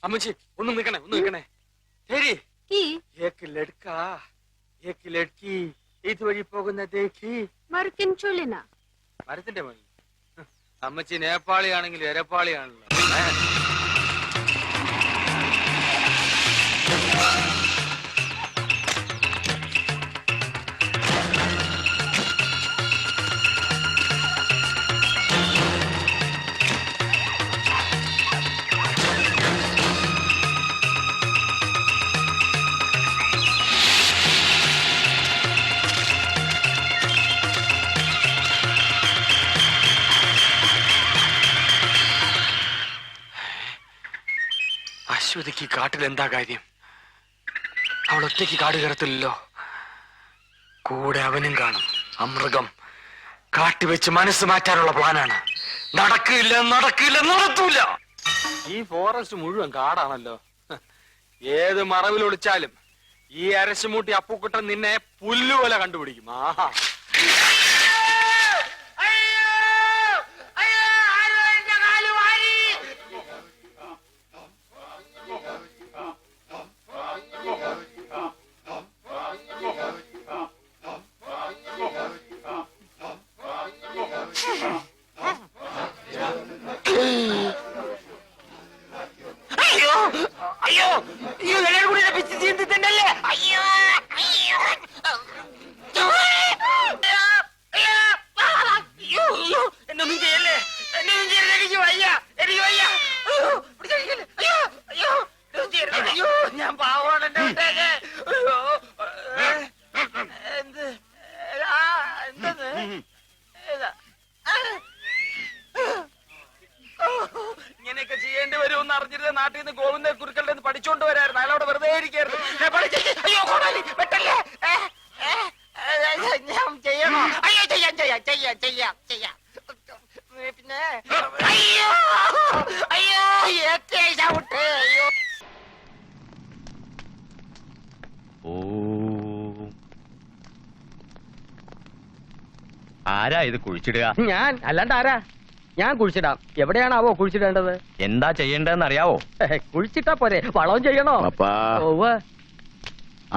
അമ്മച്ചി ഒന്ന് നിൽക്കണേ ശരി एक लड़का एक लड़की ഇതുവഴി പോകുന്ന ദേഖി മറുക്കൻ ചൊല്ലിന മരത്തിന്റെ മണി അമ്മച്ചി നേപ്പാളിയാണെങ്കിൽ എരപ്പാളിയാണല്ലോ അശ്വതിക്ക് കാട്ടിൽ എന്താ കാര്യം? അവൾ ഒറ്റയ്ക്ക് കാട് കയറത്തില്ലല്ലോ. കൂടെ അവനും കാണും. അമൃഗം കാട്ടിവെച്ച് മനസ്സ് മാറ്റാനുള്ള പ്ലാനാണ്. നടത്തൂല. ഈ ഫോറസ്റ്റ് മുഴുവൻ കാടാണല്ലോ. ഏത് മറവിൽ ഒളിച്ചാലും ഈ അരശുമൂട്ടി അപ്പുക്കുട്ടൻ നിന്നെ പുല്ലുപോലെ കണ്ടുപിടിക്കും. ആഹാ ഇങ്ങനെയൊക്കെ ചെയ്യേണ്ടി വരുമെന്ന് അറിഞ്ഞിരുന്ന നാട്ടിൽ നിന്ന് ഗോവിന്ദ കുരുക്കളുടെ പഠിച്ചോണ്ട് വരായിരുന്നു. അയാളോട് വെറുതെ ഇരിക്കായിരുന്നു. ഞാൻ ചെയ്യണോ? അയ്യോ ചെയ്യാം പിന്നെ അയ്യോ അയ്യോ ആരാ ഇത് കുഴിച്ചിടുക? ഞാൻ അല്ലാണ്ട് ആരാ? ഞാൻ കുഴിച്ചിടാം. എവിടെയാണാവോ കുഴിച്ചിടേണ്ടത്? എന്താ ചെയ്യേണ്ടതെന്ന് അറിയാവോ? കുഴിച്ചിട്ടാ പോരെ, വളവും ചെയ്യണോ?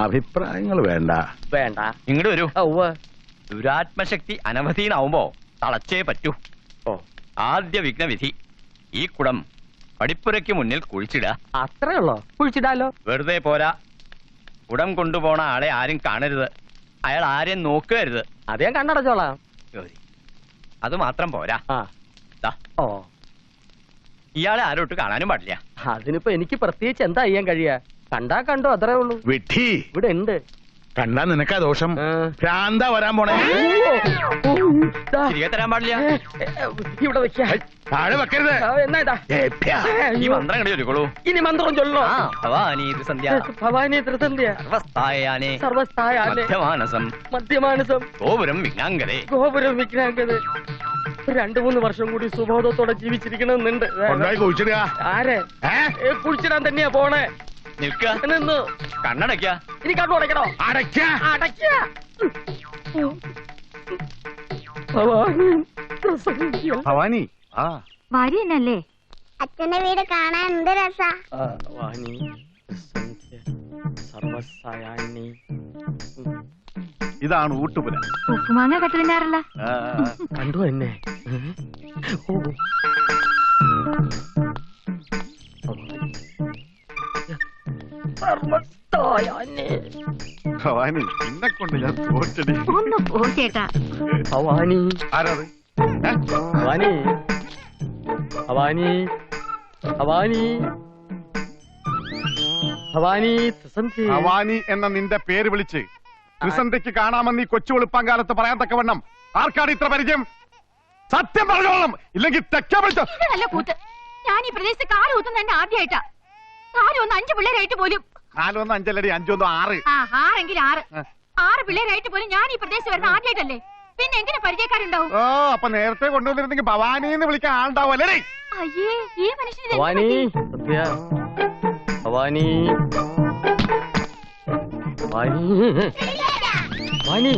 അഭിപ്രായങ്ങൾ വേണ്ട. ഇങ്ങോട്ട് വരൂ. ദുരാത്മശക്തി അനവധീനാവുമ്പോ തളച്ചേ പറ്റൂ. ആദ്യ വിഘ്നവിധി, ഈ കുടം പടിപ്പുരയ്ക്ക് മുന്നിൽ കുഴിച്ചിടുക. അത്രേ ഉള്ളോ? കുഴിച്ചിടാലോ. വെറുതെ പോരാ, കുടം കൊണ്ടുപോണ ആളെ ആരും കാണരുത്. അയാൾ ആരെയും നോക്കരുത്. അത് ഞാൻ കണ്ണടച്ചോളാം. അത് മാത്രം പോരാ, ഓ ഇയാളെ ആരോട്ട് കാണാനും പാടില്ല. അതിനിപ്പോ എനിക്ക് പ്രത്യേകിച്ച് എന്താ ചെയ്യാൻ കഴിയാ? കണ്ടാ കണ്ടോ, അത്രേ ഉള്ളൂ. വിഡ്ഢി, ഇവിടെ ഉണ്ട്. കണ്ടാ നിനക്കാ ദോഷം. ഭ്രാന്ത വരാൻ പോണേ. തിരികെ തരാൻ പാടില്ല. ഇവിടെ വെക്കാ, താഴെ വെക്കരുത്. എന്നാ ഈ മന്ത്രം കണ്ടു ചൊല്ലിക്കോളൂ. ഇനി മന്ത്രം ചൊല്ലോ. ഭവാനി ത്രിസന്ധ്യ, ഭവാനി ത്രിസന്ധ്യ, സർവസ്ഥായാനേ സർവസ്ഥായാനേ, മധ്യമാനസം, ഗോപുരം വിഘ്നാംഗതേ. 2-3 വർഷം കൂടി സുബോധത്തോടെ ജീവിച്ചിരിക്കണമെന്നുണ്ട്. ആരെ കുഴിച്ചിടാൻ തന്നെയാ പോണേ. നിൽക്കുക, നിന്ന് കണ്ണടയ്ക്ക. ഇനി കണ്ണുടയ്ക്കണോ? ഭവാനി വരിയല്ലേ? അച്ഛന്റെ വീട് കാണാൻ എന്ത് രസാ. ഇതാണ് ഊട്ടുപുര. ഉപ്പുമാങ്ങ കെട്ടിനാറല്ല. കണ്ടു എന്നെ. ഭവാനി, എന്നെ കൊണ്ട് ഞാൻ തോറ്റടി. ഒന്ന് പോച്ചേട്ടാ. ഭവാനി ആരാത്? ഭവാനി ഭവാനി ഭവാനി ഭവാനി ത്രിസന്ധ്യ. ഭവാനി എന്ന നിന്റെ പേര് വിളിച്ച് ത്രിസന്ധ്യക്ക് കാണാമെന്ന് ഈ കൊച്ചു വെളുപ്പാങ്കാലത്ത് പറയാൻ തക്കവണ്ണം ആർക്കാണ് ഇത്ര പരിചയം? സത്യം പറഞ്ഞോളാം, ഇല്ലെങ്കിൽ തെക്കാ വിളിച്ചോ. നല്ല കൂത്ത്. ഞാൻ ഈ പ്രദേശത്ത് കാല് കൂത്തുന്ന തന്നെ ആദ്യമായിട്ടാ. കാല് വന്ന് 5 പിള്ളേരായിട്ട് പോലും. 4 1 5 അല്ലടി, 5 1 6. 6 പിള്ളേരായിട്ട് പോലും ഞാൻ ഈ പ്രദേശത്ത് വരുന്ന ആദ്യമായിട്ടല്ലേ? പിന്നെ എങ്ങനെ പരിചയക്കാരുണ്ടാവും? ഓ, അപ്പൊ നേരത്തെ കൊണ്ടുവന്നിരുന്നെങ്കിൽ ഭവാനിന്ന് വിളിക്കാൻ ആളുണ്ടാവല്ലേ? അയ്യേ, ഈ മനുഷ്യന് ഭവാനി ഭവാനി ഭവാനി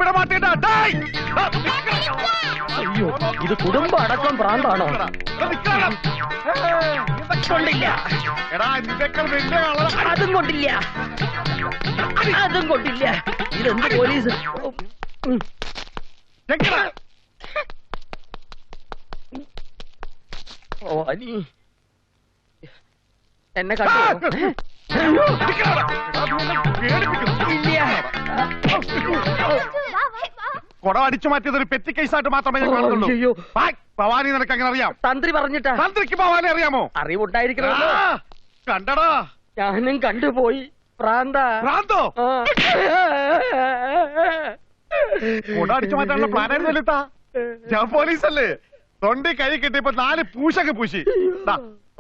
വിടമാറ്റേണ്ട. ഇത് കുടുംബം അടക്കം ഭ്രാന്താണോ? കൊണ്ടില്ല, എടാ നിന്നെക്കാൾ വലിയ ആളാ. അതും കൊണ്ടില്ല, അതും കൊണ്ടില്ല. ഇതെന്ത് പോലീസ്? എങ്ങനെ? ഓ അനി എന്നെ കണ്ടു. കുടം അടിച്ചു മാറ്റിയത് ഒരു പെറ്റി കേസായിട്ട് മാത്രമേ ഞാൻ കാണുന്നുള്ളൂ. അയ്യോ. ഭവാനി നിനക്ക് അങ്ങനെ അറിയാം? തന്ത്രി പറഞ്ഞിട്ടാ. തന്ത്രിക്ക് ഭവാനി അറിയാമോ? അറിവുണ്ടായിരിക്കണമല്ലോ. കണ്ടടാ, ഞാനും കണ്ടുപോയി. ഭ്രാന്താ. ഭ്രാന്തോ? കുടം അടിച്ചു മാറ്റാനുള്ള പ്ലാനായിരുന്നല്ലോ. ഞാൻ പോലീസല്ലേ. തൊണ്ടി കൈ കിട്ടിയപ്പോ 4 പൂശൊക്കെ പൂശി.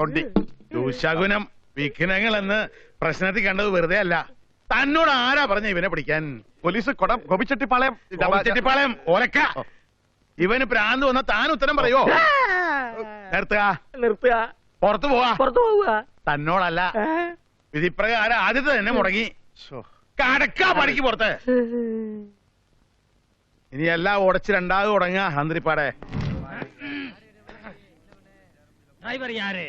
തൊണ്ടി ദുശകുനം വിഘ്നങ്ങളെന്ന് പ്രശ്നത്തിൽ കണ്ടത് വെറുതെ അല്ല. തന്നോട് ആരാ പറഞ്ഞ ഇവനെ പിടിക്കാൻ? പോലീസ് കൊടം ഗോപിച്ചെട്ടിപ്പാളയം ചെട്ടിപ്പാളയം ഓലക്ക. ഇവന് പ്രാന്ത് വന്ന താൻ ഉത്തരം പറയോ? നിർത്തുക. പുറത്തു പോവാ. പുറത്തു പോവുക. തന്നോടല്ല, വിധിപ്രകാരം ആദ്യത്തെ തന്നെ മുടങ്ങി. കടക്കാ പണിക്ക് പുറത്ത്. ഇനി എല്ലാം ഉടച്ച് രണ്ടാമത് തുടങ്ങാ തന്ത്രിപ്പാടെ. டிரைவர் யாரு?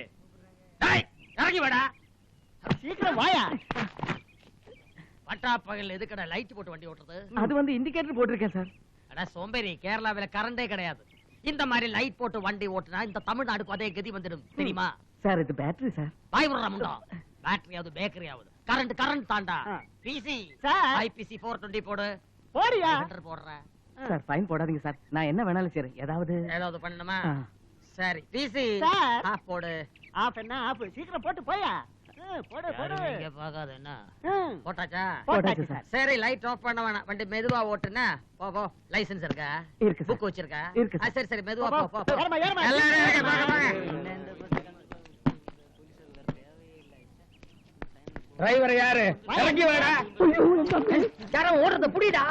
இறங்கி வாடா, சீக்கிரம் வாயா. பட்டா பகல் எதுக்கடா லைட் போட்டு வண்டி ஓட்டுறது? அது வந்து இண்டிகேட்டர் போட்டிருக்கேன் சார். அட சோம்பேறி, கேரளாவில கரண்டே கிடையாது. இந்த மாதிரி லைட் போட்டு வண்டி ஓட்டுனா இந்த தமிழ்நாடுக்கு அதே கதி வந்துடும் தெரியுமா? சார் இது பேட்டரி சார். வாய் விடுறா முண்டா. பேட்டரியாவது பேக்கரியாவது கரண்ட் தாண்டா. PC sir. ஐபிசி 420 போடு. போறியா? போடுற சார் ஃபைன் போடாதீங்க சார். நான் என்ன வேணாலும் சரி, ஏதாவது பண்ணணுமா? சரி பிசி சார். ஆஃப் போடு. ஆஃப் என்ன ஆஃப்? சீக்கிரம் போட்டு போயா. போடு போடு. இங்க பார்க்காத என்ன போட்டாச்சா? போட்டாச்சு சார். சரி லைட் ஆஃப் பண்ண வேணாம். வண்டி மெதுவா ஓட்டுனா போ போ. லைசென்ஸ் இருக்கா? இருக்கு சார். புக் வச்சிருக்கா? இருக்கு சார். சரி சரி மெதுவா போ போ. ஏறுமா, ஏறுமா. எல்லாரும் இறங்க, வாங்க, வாங்க. டிரைவர் யாரு? இறங்கி வாடா. யாரோ ஓடுறத புடிடா.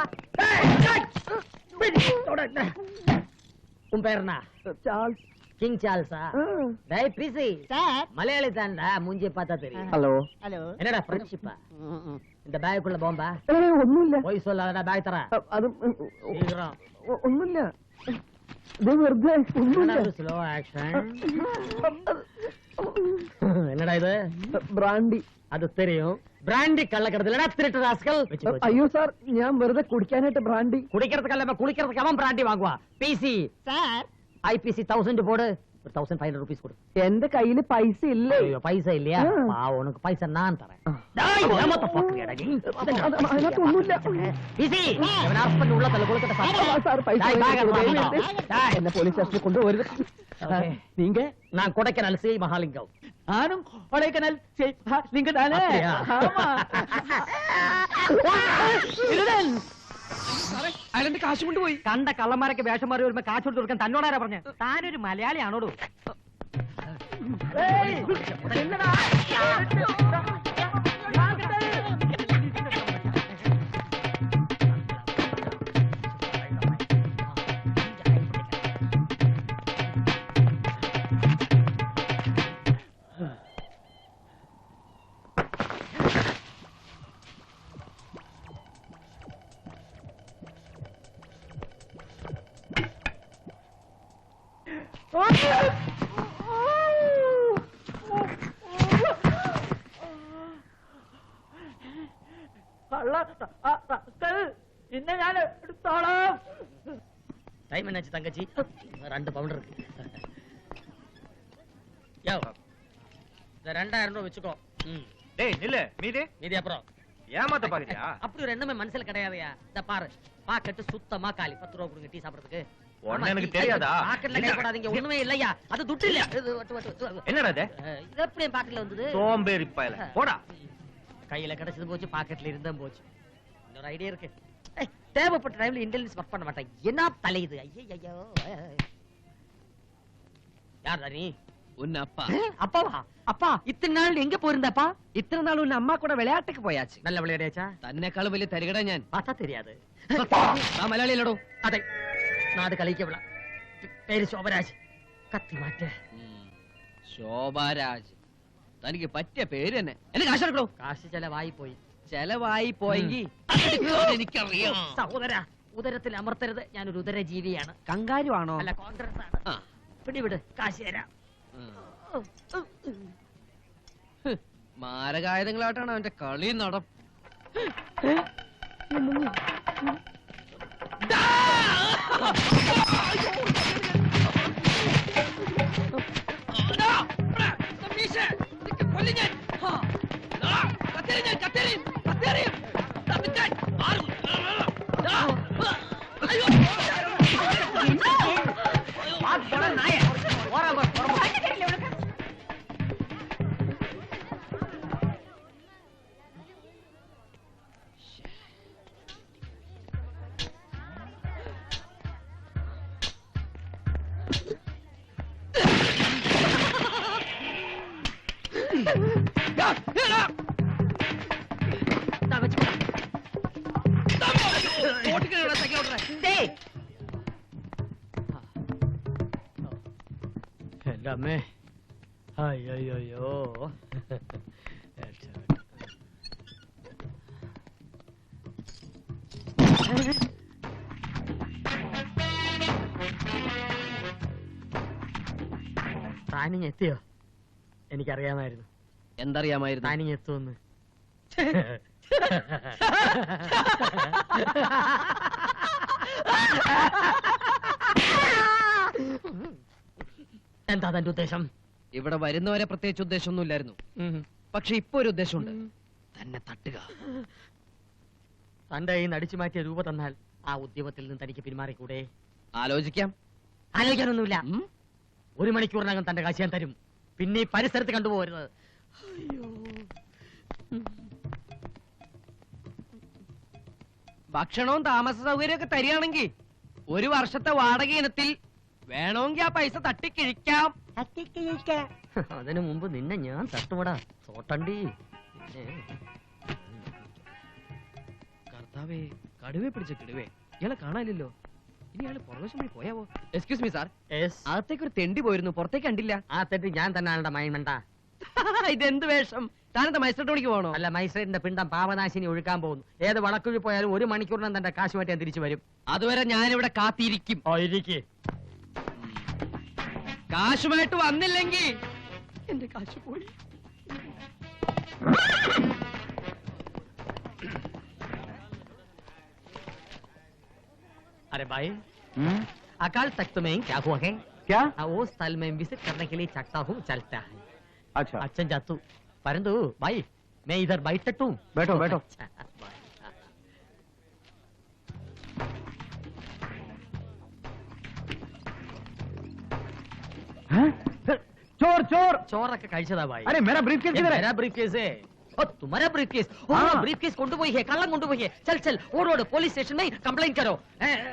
உன் பேர் என்ன? சார்ல்ஸ். கிங் சார்ல்ஸா? டேய் பிசி சார். மலையாளி தான்டா, மூஞ்சி பார்த்தா தெரியும். ஹலோ. ஹலோ. என்னடா ஃப்ரெண்ட்ஷிப்பா? இந்த பேக்குள்ள போம்பா? ஒண்ணும் இல்ல. போய் சொல்லாதடா, பேக் தர. அது சீக்கிரம். ஒண்ணும் இல்ல. இது வருது. ஒண்ணும் இல்ல. Slow action. என்னடா இது? பிராண்டி. അത് தெரியும். ബ്രാൻഡി കള്ളക്കടത്തിലടാ തിരുട്ട് റാസ്കൽ. അയ്യോ സാർ, ഞാൻ വെറുതെ കുടിക്കാനായിട്ട് ബ്രാൻഡി. കുടിக்கிறதுக்கല്ല, കുളിக்கிறதுக்கு അവൻ ബ്രാൻഡി വാങ്ങുവാ. PC sir. IPC 1000 போடு. 1500 rupees கொடு. എന്റെ കയ്യില് പൈസ ഇല്ലേ? ஐயோ பைசா இல்லையா? பாவம், உனக்கு பைசா நான் தரேன். டேய் ஏமாத்த பாக்குறியாடா நீ? അതിനകത്ത് ഒന്നുമില്ല. பிசி இவன் அரெஸ்ட் பண்ணி உள்ள தள்ள கொடுக்கட்ட സാർ പൈസ டேய் பேக் എന്നെ പോലീസ് സ്റ്റേഷനിൽ കൊണ്ടുപോകരുത്. നീങ്ക? நான் கொடைக்கானல் சி மகாலிங்கம். ആനും കൊടൈക്കനാൽ നീങ്ക താനേ? அப்படியா? ആമാ. ഇരുടൻ. അയാളെന്റെ കാശ് കൊണ്ടുപോയി. കണ്ട കള്ളന്മാരൊക്കെ വേഷം മാറി വരുമ്പോ കാശ് കൊടുത്ത് കൊടുക്കാൻ തന്നോടാരാ പറഞ്ഞ? താനൊരു മലയാളിയാണോടോ? പിന്നെ ഞാൻ എടുത്തോളാം. டைம் என்னாச்சு தங்கச்சி? 2 பவுண்ட் இருக்கு. யோ இந்த 2000 ரூபாய் வெச்சுக்கோ. டேய் நில்லு. மீதி அப்புறம் ஏமாத்த பாக்குறியா? அப்படி ஒரு எண்ணமே மனசுல கிடையாதுயா. இந்த பாரு, பாக்கெட் சுத்தமா காலி. 10 ரூபாய் கொடுங்க டீ சாப்பிடுறதுக்கு. உடனே எனக்கு தெரியாதா? பாக்கெட்ல கை போடாதீங்க, ஒண்ணுமே இல்லையா. அது துட்டு இல்ல. இது வட்டு. என்னடா இது? இது எப்படி பாக்கெட்ல வந்தது? சோம்பேறி பயல. போடா. கையில கிடைச்சது போச்சு, பாக்கெட்ல இருந்தா போச்சு. இன்னொரு ஐடியா இருக்கு. தேவைப்பட்ட டைம்ல இன்டெலிஜென்ஸ் ஒர்க் பண்ண மாட்டேன். என்ன தலை இது? ஐயோ. யார் நீ? உன் அப்பா. அப்பாவா? அப்பா இத்தனை நாள் எங்க போயிருந்தப்பா? ഇത്ര നാൾ ഉന്ന അമ്മ കൂടെ വിളയാട്ടക്ക് പോയാച്ച്. நல்ல விளையாடியாச்சா? തന്നെക്കാളും വലിയ തരികട ഞാൻ. பார்த்தா தெரியாது. ആ മലയാളിയിലടോ. അതെ, നാട് കളിക്കവിള. പേര് ശോഭരാജ്. കത്തി മാറ്റ്. ശോഭാരാജ്. തനിക്ക് പറ്റിയ പേര് തന്നെ. എന്നെ കാശെടുക്കണോ? കാശ് ചെലവായി പോയി. ചെലവായി പോയെങ്കിൽ എനിക്കറിയാം. സഹോദര, ഉദരത്തിൽ അമർത്തരുത്, ഞാനൊരു ഉദരജീവിയാണ്. കങ്കാരു ആണോ? അല്ല, കോൺഗ്രസ് ആണ്. പിടിവിട്, കാശ് തരാം. മാരകായുധങ്ങളായിട്ടാണ് അവന്റെ കളി നടപ്പ്. എന്റെ അമ്മേ, അയ്യോ. താനിങ് എത്തിയോ? എനിക്കറിയാമായിരുന്നു. എന്തറിയാമായിരുന്നു? താനിങ് എത്തുമെന്ന്. എന്താ തന്റെ ഉദ്ദേശം? ഇവിടെ വരുന്നവരെ പ്രത്യേകിച്ച് ഉദ്ദേശമൊന്നുമില്ലായിരുന്നു. പക്ഷെ ഇപ്പൊ ഒരു ഉദ്ദേശമുണ്ട്. തന്നെ തട്ടുക. തന്റെ ഈ നടിച്ചു മാറ്റിയ രൂപ തന്നാൽ ആ ഉദ്യമത്തിൽ നിന്ന് തനിക്ക് പിന്മാറിക്കൂടെ? ആലോചിക്കാം. ആലോചിക്കാനൊന്നുമില്ല. 1 മണിക്കൂറിനകം തന്റെ കാശ് ഞാൻ തരും. പിന്നെ ഈ പരിസരത്ത് കണ്ടുപോകരുത്. ഭക്ഷണവും താമസ സൗകര്യമൊക്കെ തരികയാണെങ്കിൽ 1 വർഷത്തെ വാടക ഇനത്തിൽ വേണമെങ്കിൽ ആ പൈസ തട്ടിക്കിഴിക്കാം. അതിനു മുമ്പ് നിന്നെ ഞാൻ തട്ടുപടാ തോട്ടണ്ടി. കർത്താവേ, കടുവേ പിടിച്ച കിടുവേ, ഇയാളെ കാണാനില്ലല്ലോ. ഇനി ഇയാള് പുറവശം വഴി പോയാവോ? എക്സ്ക്യൂസ് മീ സാർ, അകത്തേക്ക് ഒരു തെണ്ടി പോയിരുന്നു, പുറത്തേക്ക് കണ്ടില്ല. ആ തെറ്റി ഞാൻ തന്നെ മൈൻമണ്ട. ഇതെന്ത് വേഷം? താനെന്താ മജിസ്ട്രേറ്റ് പണിക്ക് പോകണോ? അല്ല, മൈസൂരിന്റെ പിണ്ടം പാപനാശിനി ഒഴുക്കാൻ പോകുന്നു. ഏത് വളക്കുഴി പോയാലും 1 മണിക്കൂറിനും തന്റെ കാശ് മാറ്റി ഞാൻ തിരിച്ചു വരും. അതുവരെ ഞാനിവിടെ കാത്തിരിക്കും. കാശുമായിട്ട് വന്നില്ലെങ്കിൽ എന്റെ കാശ് പോയി. अरे भाई, अकाल तख्त में क्या हुआ है? क्या? वो स्थल में विजिट करने के लिए चाहता हूँ, चलता है. अच्छा अच्छा जातू, परंतु भाई मैं इधर बैठ सकता हूँ? बैठो बैठो. अच्छा, bye. चोर चोर. ചോറൊക്കെ കഴിച്ചതാ ഭായി. अरे मेरा ब्रीफकेस किधर है? मेरा ब्रीफकेस है. ओ तुम्हारा ब्रीफकेस? ओ ब्रीफकेस കൊണ്ടുപോയി है, കള്ളം കൊണ്ടുപോയി है. चल चल ओड पुलिस स्टेशन में कंप्लेंट करो.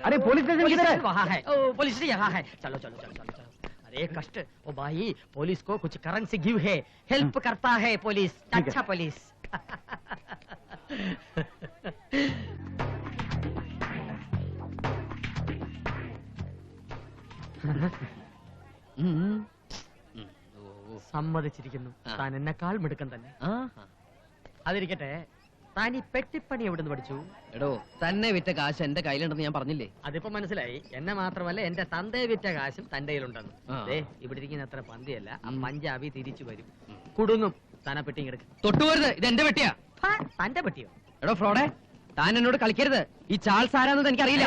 अरे पुलिस स्टेशन किधर है? वहाँ है. ओ पुलिस स्टेशन यहाँ है. चलो चलो चलो चलो चलो. अरे कष्ट. ओ भाई, पुलिस को कुछ करेंसी गिव है, हेल्प करता है पुलिस. अच्छा पुलिस. സമ്മതിച്ചിരിക്കുന്നു. താൻ എന്നെക്കാൾ മിടുക്കൻ തന്നെ. അതിരിക്കട്ടെ, താൻ ഈ പെട്ടിപ്പണി എവിടുന്ന് പഠിച്ചു? എടോ, തന്നെ വിറ്റ കാശ് എന്റെ കയ്യിലുണ്ടെന്ന് ഞാൻ പറഞ്ഞില്ലേ? അതിപ്പോ മനസ്സിലായി. എന്നെ മാത്രമല്ല, എന്റെ തന്തയെ വിറ്റ കാശും തന്റെ കയ്യിലുണ്ടെന്ന്. ആ. ഇവിടെ ഇരിക്കുന്ന അത്ര പന്തിയല്ല. ആ പഞ്ചാബി തിരിച്ചു വരും, കുടുങ്ങും. താനാ പെട്ടി എടുക്കും. തൊട്ടുപോരുത്, ഇത് എന്റെ വെട്ടിയാ. തന്റെ പെട്ടിയോ? എടോ ഫ്രോഡേ, താൻ എന്നോട് കളിക്കരുത്. ഈ ചാൾസ് ആരാന്നത് എനിക്കറിയില്ല.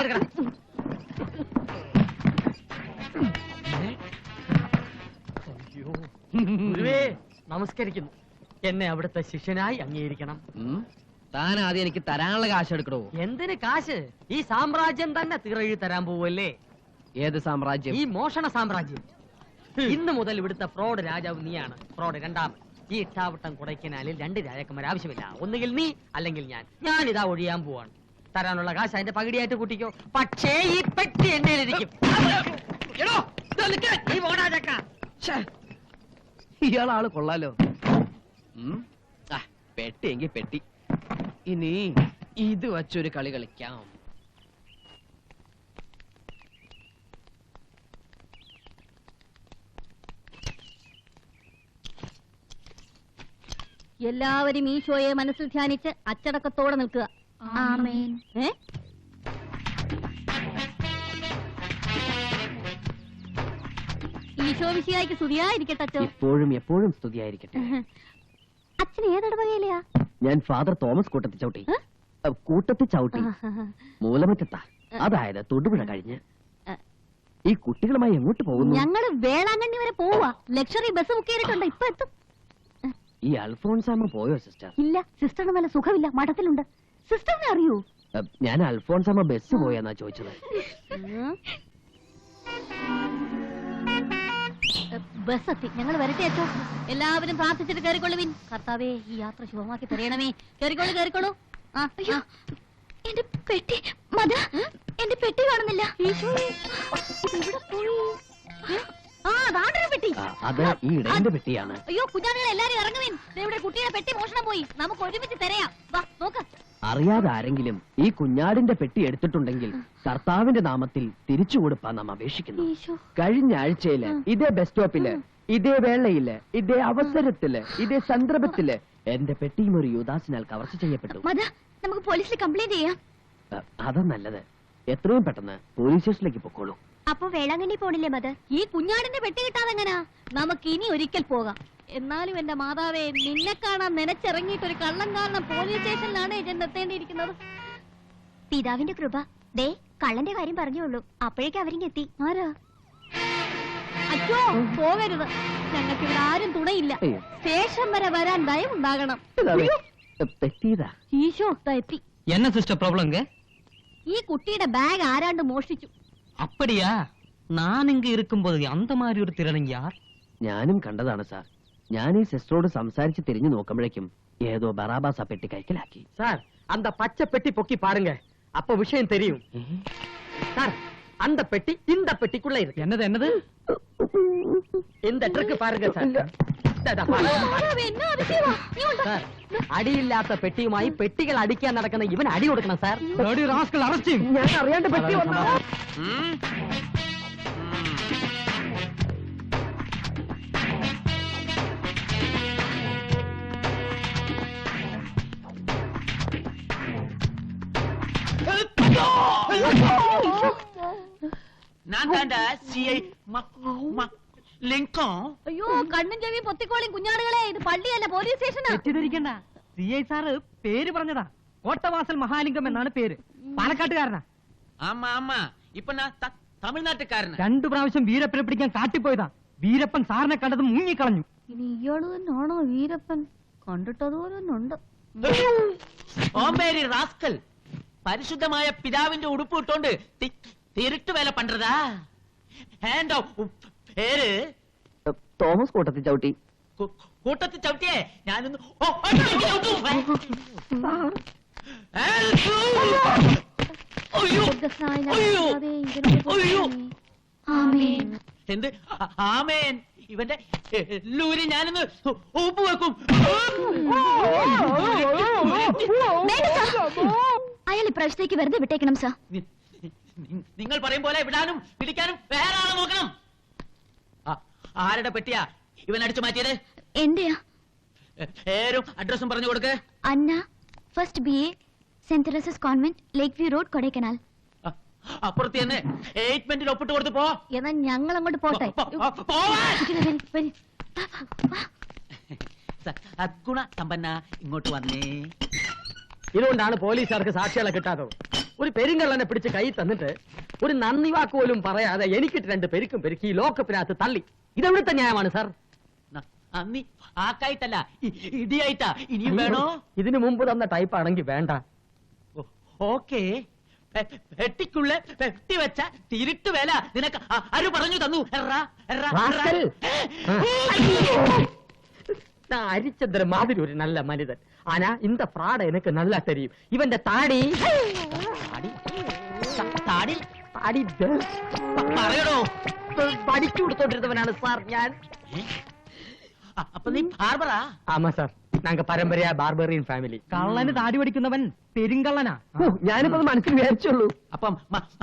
ഗുരുവേ, നമസ്കരിക്കുന്നു. എന്നെ അവിടുത്തെ ശിഷ്യനായി അംഗീകരിക്കണം. താൻ ആദ്യം എനിക്ക് തരാനുള്ള കാശ് എടുക്കണോ? എന്തിന് കാശ്? ഈ സാമ്രാജ്യം തന്നെ തീറെഴുതി തരാൻ പോവല്ലേ. ഏത് സാമ്രാജ്യം? ഈ മോഷണ സാമ്രാജ്യം. ഇന്ന് മുതൽ ഇവിടുത്തെ ഫ്രോഡ് രാജാവ് നീയാണ്. ഫ്രോഡ് രണ്ടാമൻ. ഈ ഇട്ടാവട്ടം കൊടൈക്കനാലിൽ 2 രാജാക്കന്മാർ ആവശ്യമില്ല. ഒന്നുകിൽ നീ, അല്ലെങ്കിൽ ഞാൻ ഇതാ ഒഴിയാൻ പോവാണ്. തരാനുള്ള കാശ് അതിന്റെ പകുതിയായിട്ട് കൂട്ടിക്കോ. പക്ഷേ ഈ പെട്ടി എന്റെ ഇരിക്കും. ഇയാളാള് കൊള്ളാലോ. പെട്ടി എങ്കിൽ പെട്ടി. ഇനി ഇത് വച്ചൊരു കളി കളിക്കാം. എല്ലാവരും ഈശോയെ മനസ്സിൽ ധ്യാനിച്ച് അച്ചടക്കത്തോടെ നിൽക്കുക. ആമേൻ. ഈശോമിശിഹായ്ക്ക് സ്തുതിയായിരിക്കട്ടെ അച്ഛോ. എപ്പോഴും എപ്പോഴും സ്തുതിയായിരിക്കട്ടെ. അച്ഛൻ ഏതിടവകയിലെയാ? ഞാൻ ഫാദർ തോമസ് കൂട്ടത്തി ചവിട്ടി. കൂട്ടത്തി ചവിട്ടി മൂലമറ്റത്താ, അതായത് തൊടുപുഴ കഴിഞ്ഞ്. ഈ കുട്ടികളുമായി എങ്ങോട്ട് പോകുന്നു? ഞങ്ങള് വേളാങ്കണ്ണി വരെ പോവാ. ലക്ഷറി ബസ് ബുക്ക് ചെയ്തിട്ടുണ്ട്, ഇപ്പൊ എത്തും. ഈ അൽഫോൺസാമ്മ പോയോ സിസ്റ്റർ? ഇല്ല, സിസ്റ്ററിന് നല്ല സുഖമില്ല, മഠത്തിലുണ്ട്. സിസ്റ്ററിനെ അറിയൂ? ഞാൻ അൽഫോൺസാമ്മ ബസ് പോയെന്നാ ചോദിച്ചത്. ബസ് എത്തി, ഞങ്ങൾ വരട്ടെ അച്ഛോ. എല്ലാവരും പ്രാർത്ഥിച്ചിട്ട് കയറിക്കൊള്ളുവിൻ. കർത്താവേ, ഈ യാത്ര ശുഭമാക്കി തരയണമേ. കയറിക്കോളൂ കയറിക്കോളൂ. അയ്യോ, എന്റെ പെട്ടി മത, എന്റെ പെട്ടി കാണുന്നില്ല. പെട്ടി. അത് ഈ ഇടയന്റെ പെട്ടിയാണ്. അയ്യോ, കുഞ്ഞാടുകൾ എല്ലാരും ഇറങ്ങുവിൻ. ഇവിടെ കുട്ടിയുടെ പെട്ടി മോഷണം പോയി. നമുക്ക് ഒരുമിച്ച് തിരയാം. വാ, നോക്ക്. അറിയാതെ ആരെങ്കിലും ഈ കുഞ്ഞാടിന്റെ പെട്ടി എടുത്തിട്ടുണ്ടെങ്കിൽ കർത്താവിന്റെ നാമത്തിൽ തിരിച്ചു കൊടുപ്പാൻ നാം അപേക്ഷിക്കുന്നു. കഴിഞ്ഞ ആഴ്ചയില് ഇതേ ബസ് സ്റ്റോപ്പില്, ഇതേ വേളയില്, ഇതേ അവസരത്തില്, ഇതേ സന്ദർഭത്തില് എന്റെ പെട്ടിയും ഒരു യുദാസിനാൽ കവർച്ച ചെയ്യപ്പെട്ടു. നമുക്ക് പോലീസിൽ കംപ്ലൈന്റ് ചെയ്യാം. അതാ നല്ലത്. എത്രയും പെട്ടെന്ന് പോലീസ് സ്റ്റേഷനിലേക്ക് പൊക്കോളൂ. അപ്പൊ വേളാങ്കണ്ണി പോണില്ലേ മദർ? ഈ കുഞ്ഞാടിന്റെ പെട്ടി കിട്ടാതെങ്ങനാ? നമുക്ക് ഇനി ഒരിക്കൽ പോകാം. എന്നാലും എന്റെ മാതാവേ, നിന്നെ കാണാൻ നനച്ചിറങ്ങിയിട്ട് ഒരു കള്ളം കാരണം പോലീസ് സ്റ്റേഷനിലാണ് ഏജന്റ് എത്തേണ്ടിയിരിക്കുന്നത്. പിതാവിന്റെ കൃപ. ദേ, കള്ളന്റെ കാര്യം പറഞ്ഞോളൂ, അപ്പോഴേക്കും അവരിങ്ങെത്തി. ആരാ? അച്ഛോ, പോകരുത്. ഞങ്ങൾക്ക് ഇവിടെ ആരും തുണയില്ല. സ്റ്റേഷൻ വരെ വരാൻ ദയവുണ്ടാകണം. ഈശോ, എത്തി. என்ன சிஸ்டர் ப்ராப்ளம்ங்க? ഈ കുട്ടിയുടെ ബാഗ് ആരാണ്ട് മോഷ്ടിച്ചു. அப்படியா? நான் இங்க இருக்கும்போது அந்த மாதிரி ஒரு திருடன் யார்? ഞാനും കണ്ടതാണ് സാർ. ഞാൻ ഈ സിസ്റ്ററോട് സംസാരിച്ച് തിരിഞ്ഞു നോക്കുമ്പോഴേക്കും ഏതോ ബറാബാസ പെട്ടി കൈക്കലാക്കി. சார், அந்த பச்சை பெட்டி பொக்கி பாருங்க, அப்ப விஷயம் தெரியும். சார், அந்த பெட்டி இந்த பெட்டிக்குள்ள இருக்கு. என்னது என்னது? இந்த ட்ரிக் பாருங்க சார். സാർ, അടിയില്ലാത്ത പെട്ടിയുമായി പെട്ടികൾ അടിക്കാൻ നടക്കുന്ന ഇവൻ അടി കൊടുക്കണം സാർ. ഞാൻ അറിയാണ്ട് പെട്ടി വന്നോ. അയ്യോ, കണ്ണും ചെവി പൊത്തിക്കോളി കുഞ്ഞാടുകളെ. ഇത് പള്ളിയല്ല, പോലീസ് സ്റ്റേഷനാ. തെറ്റിദ്ധരിക്കണ്ട, CI സാറ് പേര് പറഞ്ഞതാ. കോട്ടവാസൽ മഹാലിംഗം എന്നാണ് പേര്. പാലക്കാട്ടുകാരനാ. ஆமா ஆமா இப்ப நான் തമിഴ്നാട്ടുകാരനാ. 2 പ്രാവശ്യം വീരപ്പനെ പിടിക്കാൻ കാട്ടിപ്പോയതാ. വീരപ്പൻ സാറിനെ കണ്ടത് മുങ്ങിക്കളഞ്ഞു. ഇനി ഇയാള് തന്നെയാണോ വീരപ്പൻ? കണ്ടിട്ടതുപോലൊന്നുണ്ട്. ഓമ്പേരി റാസ്കൽ, പരിശുദ്ധമായ പിതാവിന്റെ ഉടുപ്പ് ഇട്ടോണ്ട് തിരുട്ട് വേല പண்றதா? ഹാൻഡ് പേര് തോമസ് കൂട്ടത്തി ചവിട്ടി. കൂട്ടത്തിൽ ചവിട്ടിയേ ഞാനൊന്ന് എന്ത് ആമേൻ. ഇവന്റെ എല്ലൂരി ഞാനൊന്ന് ഉപ്പ് വെക്കും. അയാൾ ഇപ്രാവശ്യത്തേക്ക് വെറുതെ വിട്ടേക്കണം സാർ. നിങ്ങൾ പറയും പോലെ വിടാനും പിടിക്കാനും വേറെ ആളെ നോക്കണം. ആരുടെ പെട്ടിയാ ഇവൻ അടിച്ചു മാറ്റിയത്? എന്റെയാ. പേരും അഡ്രസ്സും പറഞ്ഞു കൊടുക്ക്. Anna, first BA, saint Theresa's convent, lake view road, Kodaikanal. അപ്പുറത്ത് തന്നെ 8 മിനിറ്റിൽ ഒപ്പിട്ട് കൊടുത്ത് പോ. എന്നാ ഞങ്ങൾ അങ്ങോട്ട് പോട്ടെ. സദ്ഗുണ സമ്പന്ന, ഇങ്ങോട്ട് വന്നേ. ഇതുകൊണ്ടാണ് പോലീസുകാർക്ക് സാക്ഷികളെ കിട്ടാത്തത്. ഒരു പെരുങ്കള്ളനെ പിടിച്ച് കൈ തന്നിട്ട് ഒരു നന്ദി വാക്ക് പോലും പറയാതെ എനിക്കിട്ട് 2 പെരുക്കും പെരുക്കി ഈ ലോക്കപ്പിനകത്ത് തള്ളി. ഇതെവിടുത്തെ ന്യായമാണ് സാർ? അന്നി ആക്കായിട്ടല്ല, ഇടിയായിട്ടാ. ഇനിയും വേണോ? ഇതിനു മുമ്പ് തന്ന ടൈപ്പ് ആണെങ്കിൽ വേണ്ട. ഓക്കേ, പെട്ടിക്കുള്ള പെട്ടി വെച്ച തിരുട്ട് വേല നിനക്ക് ആര് പറഞ്ഞു തന്നു? ഹരിചന്ദ്രൻ മാതിരി ഒരു നല്ല മനിതൻ. ആനാ இந்த ഫ്രാഡ് എനിക്ക് നല്ല തെരിയും. ഇവന്റെ താടി താടി താടി പറയണോ? പഠിച്ചു കൊടുത്തോണ്ടിരുന്നവനാണ് സാർ ഞാൻ. അപ്പൊ നീ ബാർബറാ? ആമാ സാർ, നാങ്ക പരമ്പരയാ ബാർബറിയൻ ഫാമിലി. കള്ളന് താടി പഠിക്കുന്നവൻ പെരുങ്കള്ളനാ. ഞാനിപ്പോ മനസ്സിൽ വിചാരിച്ചുള്ളൂ. അപ്പം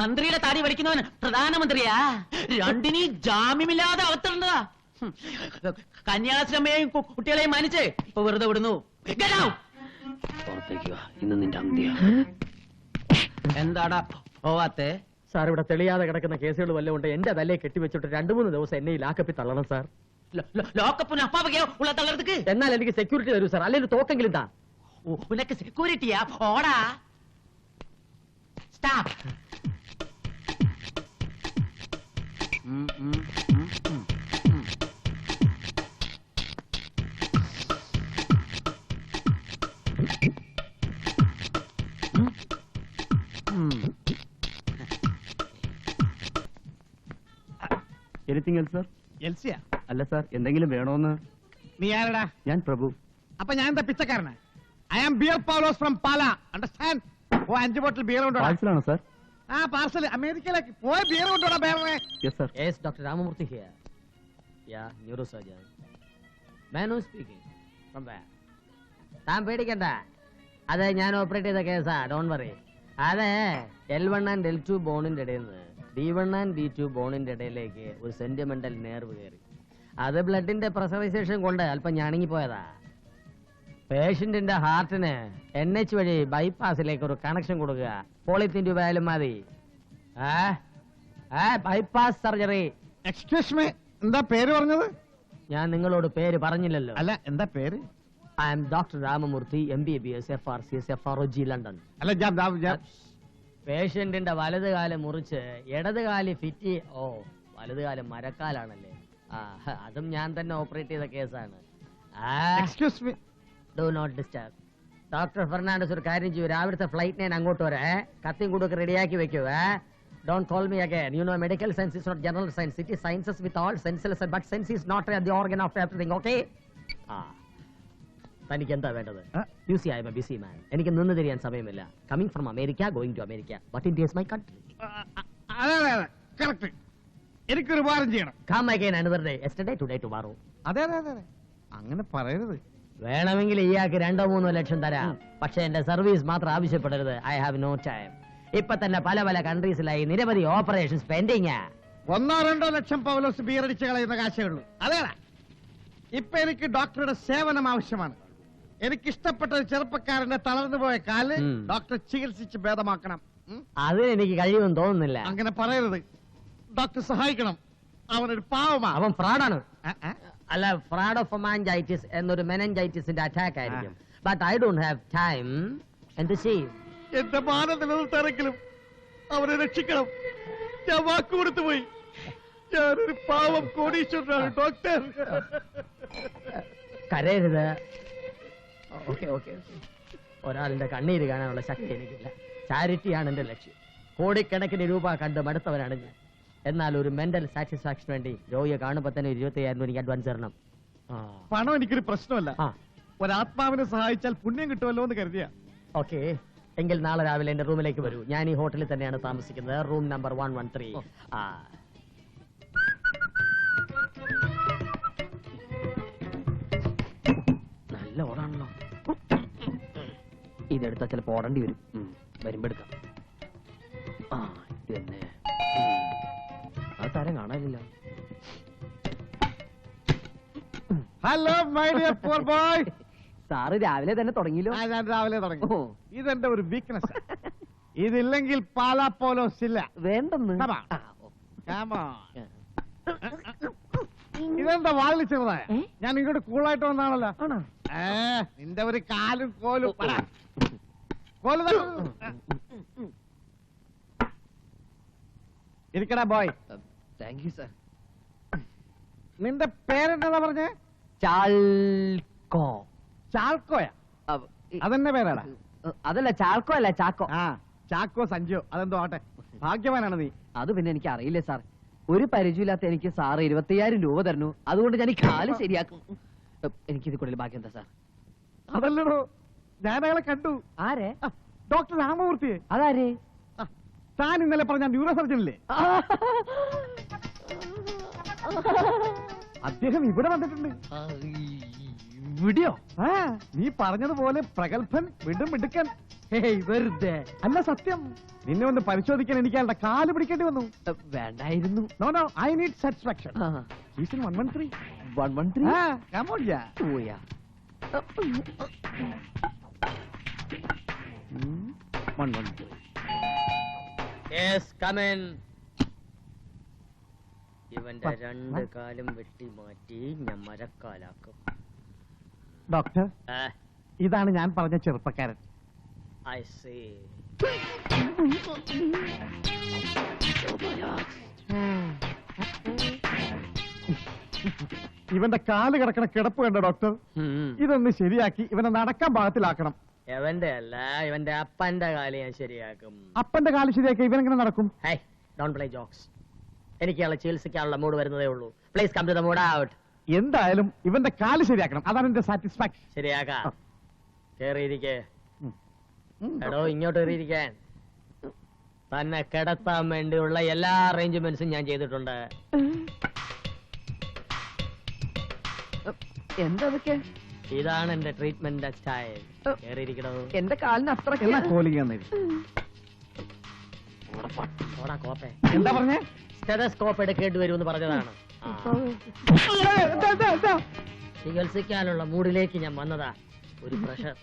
മന്ത്രിയുടെ താടി പഠിക്കുന്നവൻ പ്രധാനമന്ത്രിയാ? രണ്ടിനി ജാമ്യമില്ലാതെ അവത്തണ്ടതാ. കന്യാശ്രമയെയും കുട്ടികളെയും മാനിച്ച് ഇപ്പൊ വെറുതെ വിടുന്നു. ഇന്ന് നിന്റെ അന്ത്യ. എന്താടാ പോവാത്തെ? സാർ ഇവിടെ തെളിയാതെ കിടക്കുന്ന കേസുകൾ വല്ലതും ഉണ്ട് എന്റെ തലയെ കെട്ടിവെച്ചിട്ട് 2-3 ദിവസം എന്നെ ഈ ലാക്കപ്പി തള്ളണം സാർ. ലോക്കപ്പിന് അപ്പാവയ്ക്കോ ഉള്ള തള്ളടത്തേക്ക്. എന്നാൽ എനിക്ക് സെക്യൂരിറ്റി തരൂ സാർ, അല്ലെങ്കിൽ തോക്കെങ്കിലും താ. ഉനക്ക് സെക്യൂരിറ്റിയാ? ഓടാ. സ്റ്റോപ്പ്. Anything else sir? എൽസിയാ? അല്ല സാർ, എന്തെങ്കിലും വേണോന്ന്. നീ ആരടാ? ഞാൻ പ്രഭു. അപ്പൊ ഞാൻ എന്താ പിച്ചക്കാരനാ? I am beer Paulose from Pala. Understand? ഓ 5 ബോട്ടിൽ ബിയർ കൊണ്ടോ. പാഴ്സലാണോ സാർ? ആ പാർസൽ അമേരിക്കയിലേക്ക് പോയ ബിയർ കൊണ്ടോടാ ബേറെ. Yes sir. Yes, Dr. Ramamurthy here. Yeah, neurosurgeon. Manu speaking. From where? താൻ പേടിക്കണ്ട, അത് ഞാൻ ഓപ്പറേറ്റ് ചെയ്ത കേസാ, ഡോൺ വറി. അതെ, L1 and L2 ബോണിന്റെ ഇടയിൽ നിന്ന് D1 and D2 ബോണിന്റെ ഇടയിലേക്ക് ഒരു സെന്റിമെന്റൽ നേർവ് കയറി. അത് ബ്ലഡിന്റെ പ്രഷറൈസേഷൻ കൊണ്ട് അല്പം ഞാണിങ്ങി പോയതാ. പേഷ്യന്റിന്റെ ഹാർട്ടിന് NH വഴി ബൈപ്പാസിലേക്ക് ഒരു കണക്ഷൻ കൊടുക്കുക. പോളിത്തീൻ ട്യൂബ് ആയാലും മതി. Bypass surgery. എക്സ്ക്യൂസ് മീ, എന്താ പേര് പറഞ്ഞത്? ഞാൻ നിങ്ങളോട് പേര് പറഞ്ഞില്ലല്ലോ. അല്ല, എന്താ പേര്? I am doctor Ramamurthy, MBBS, FRCS, FROG, London. അല്ല, പേഷ്യന്റിന്റെ വലത് കാലം മുറിച്ച് ഇടത് കാല് ഫിറ്റ്. ഓ, വലത് കാലം മരക്കാലാണല്ലേ. അതും ഞാൻ തന്നെ ഓപ്പറേറ്റ് ചെയ്ത കേസാണ്. Excuse me, do not disturb. Doctor Fernandez ഒരു കാര്യം ചെയ്യൂ, രാവിലത്തെ ഫ്ലൈറ്റ് ഞാൻ അങ്ങോട്ട് വരാം. കത്തിയും കൂടെ റെഡിയാക്കി വെക്കൂ. Don't call me again. You know, medical science is not general science. It is sciences with all senseless, but sense is not the organ of everything, okay? തനിക്ക് എന്താ വേണ്ടത്? You see, I am a busy man. എനിക്ക് നിന്ന് തിരിയാൻ സമയമില്ല. Coming from America, going to America. But India is my country. അതെ correct. എനിക്കൊരു ഉപകാരം ചെയ്യണം. Come again another day. Yesterday, today, tomorrow. അതെ അങ്ങനെ പറയരുത്. വേണമെങ്കിൽ ഇയാൾക്ക് 2-3 ലക്ഷം തരാം. പക്ഷെ എന്റെ സർവീസ് മാത്രം ആവശ്യപ്പെടരുത്. I have no time. ഇപ്പൊ തന്നെ പല കൺട്രീസിലായി നിരവധി ഓപ്പറേഷൻസ് പെൻഡിങ്. 1-2 ലക്ഷം പൗലോസ് ബിയറടിച്ച് കളയുന്ന കാശേ ഉള്ളൂ. അതേടാ, ഇപ്പൊ എനിക്ക് ഡോക്ടറുടെ സേവനം ആവശ്യമാണ്. എനിക്ക് ഇഷ്ടപ്പെട്ട ഒരു ചെറുപ്പക്കാരന്റെ തളർന്നു പോയ കാല് ഡോക്ടർ ചികിത്സിച്ച് ഭേദമാക്കണം. അതിന് എനിക്ക് കഴിയുമെന്ന് തോന്നുന്നില്ല. അങ്ങനെ പറയരുത്. ഡോക്ടർ സഹായിക്കണം. അവനൊരു പാവമാ. അവൻ ഫ്രോഡാണ്. അല്ല, ഫ്രോഡ് ഓഫ് മെനിഞ്ചൈറ്റിസ് എന്നൊരു മെനിഞ്ചൈറ്റിസിന്റെ അറ്റാക്ക് ആയിരിക്കും. But I don't have time. എന്ത് ചെയ്യും? എന്റെ മാനം നിലനിർത്താനെങ്കിലും അവനെ രക്ഷിക്കണം. ഞാൻ വാക്ക് കൊടുത്തു പോയി. ഞാനൊരു പാവം കോടീശ്വരനാണ് ഡോക്ടർ. കരയരുത്. ഓക്കെ, ഒരാളിന്റെ കണ്ണീര് കാണാനുള്ള ശക്തി എനിക്കില്ല. ചാരിറ്റിയാണ് എന്റെ ലക്ഷ്യം. കോടിക്കണക്കിന് രൂപ കണ്ട് മടുത്തവനാണ് ഞാൻ. എന്നാൽ ഒരു മെന്റൽ സാറ്റിസ്ഫാക്ഷന് വേണ്ടി രോഗിയെ കാണുമ്പോ തന്നെ 25,000 എനിക്ക് അഡ്വാൻസ് തരണം. പണം എനിക്കൊരു പ്രശ്നമല്ല. ഒരാത്മാവിനെ സഹായിച്ചാൽ പുണ്യം കിട്ടുമല്ലോ എന്ന് കരുതിയ. ഓക്കെ, എങ്കിൽ നാളെ രാവിലെ എന്റെ റൂമിലേക്ക് വരൂ. ഞാൻ ഈ ഹോട്ടലിൽ തന്നെയാണ് താമസിക്കുന്നത്. Room number 113. നല്ല ഓടാണല്ലോ. ഇതെടുത്താൽ ചിലപ്പോ ഓടേണ്ടി വരും. വരുമ്പോ എടുക്കാം. ഇത് തന്നെ. ആ താരം കാണാനില്ല. Hello my dear poor boy. Sir രാവിലെ തന്നെ തുടങ്ങിയല്ലോ. ഞാൻ രാവിലെ തുടങ്ങി. ഇതെന്റെ ഒരു വീക്ക്നെസ്. ഇതില്ലെങ്കിൽ പാലാ പോലോസ് ഇല്ല. വേണ്ടെന്ന്. ഇതെന്താ വാളിൽ ചെറുതായ? ഞാൻ ഇങ്ങോട്ട് കൂളായിട്ട് വന്നാണല്ലോ. നിന്റെ ഒരു കാലും കോലും ഇരിക്കടാ ബോയ്. Thank you sir. നിന്റെ പേരെന്താ പറഞ്ഞേ? ചാൽക്കോ. ചാൽക്കോയാ? അതെന്നെ പേരാടാ? അതല്ല, ചാൽക്കോ അല്ല, ചാക്കോ. ചാക്കോ സഞ്ജോ, അതെന്തോ ആട്ടെ. ഭാഗ്യവാനാണ് നീ. അത് പിന്നെ എനിക്ക് അറിയില്ലേ സാർ. ഒരു പരിചയമില്ലാത്ത എനിക്ക് സാറ് 25,000 രൂപ തരുന്നു. അതുകൊണ്ട് ഞാൻ ഈ കാല് ശരിയാക്കും. എനിക്കിത് കൂടുതൽ ബാക്കി എന്താ സാർ? അതല്ലടോ, ഞാൻ അയാളെ കണ്ടു. ആരെ? ഡോക്ടർ രാമമൂർത്തിയെ. അതാരെ? താൻ ഇന്നലെ പറഞ്ഞ ന്യൂറോ സർജനില്ലേ? അദ്ദേഹം ഇവിടെ വന്നിട്ടുണ്ട്. വിടിയോ? നീ പറഞ്ഞതുപോലെ പ്രഗത്ഭൻ, മിടുക്കൻ. വെറുതെ അല്ല, സത്യം. നിന്നെ ഒന്ന് പരിശോധിക്കാൻ എനിക്ക് അയാളുടെ കാല് പിടിക്കേണ്ടി വന്നു. വേണ്ടായിരുന്നു. No, I need satisfaction. 113. 113? Come on, yeah. Oh, yeah. 113. ഇവന്റെ രണ്ട് കാലും വെട്ടി മാറ്റി ഞാൻ മരക്കാലാക്കും. ഡോക്ടർ, ഇതാണ് ഞാൻ പറഞ്ഞ ചെറുപ്പക്കാരൻ. I see. ഇവന്റെ കാല് കിടക്കണ കിടപ്പ് കണ്ട ഡോക്ടർ. ഇതൊന്ന് ശരിയാക്കി ഇവനെ നടക്കാൻ പാകത്തിലാക്കണം. എവന്റെ അല്ല, ഇവന്റെ അപ്പന്റെ കാല് ഞാൻ ശരിയാക്കും. അപ്പന്റെ കാല് ശരിയാക്കി ഇവനെങ്ങനെ നടക്കും? Hi, don't play jokes. എനിക്ക് ഇയാളെ ചികിത്സിക്കാനുള്ള മൂഡ് വരുന്നതേ ഉള്ളൂ. Please come to the mood out. എന്തായാലും ഇവന്റെ കാല് ശരിയാക്കണം, അതാണ് എന്റെ സാറ്റിസ്ഫാക്ഷൻ. ശരിയാക്കാം. കേറിയിരിക്കേ. എടോ, ഇങ്ങോട്ട് കയറിയിരിക്കാൻ. തന്നെ കിടത്താൻ വേണ്ടിയുള്ള എല്ലാ അറേഞ്ച്മെന്റ്സും ഞാൻ ചെയ്തിട്ടുണ്ട്. എന്താ അതൊക്കെ? ഇതാണ് എന്റെ ട്രീറ്റ്മെന്റ് സ്റ്റൈൽ. കേറിയിരിക്കണോ? എന്റെ കാലിന് അത്ര ഓടാ കോപ്പേ. എന്താ പറഞ്ഞേ? സ്റ്റെതസ്കോപ്പ് എടുക്കേണ്ടി വരുമെന്ന് പറഞ്ഞതാണ്. ചികിത്സിക്കാനുള്ള മൂഡിലേക്ക് ഞാൻ വന്നതാ. ഒരു പ്രഷർ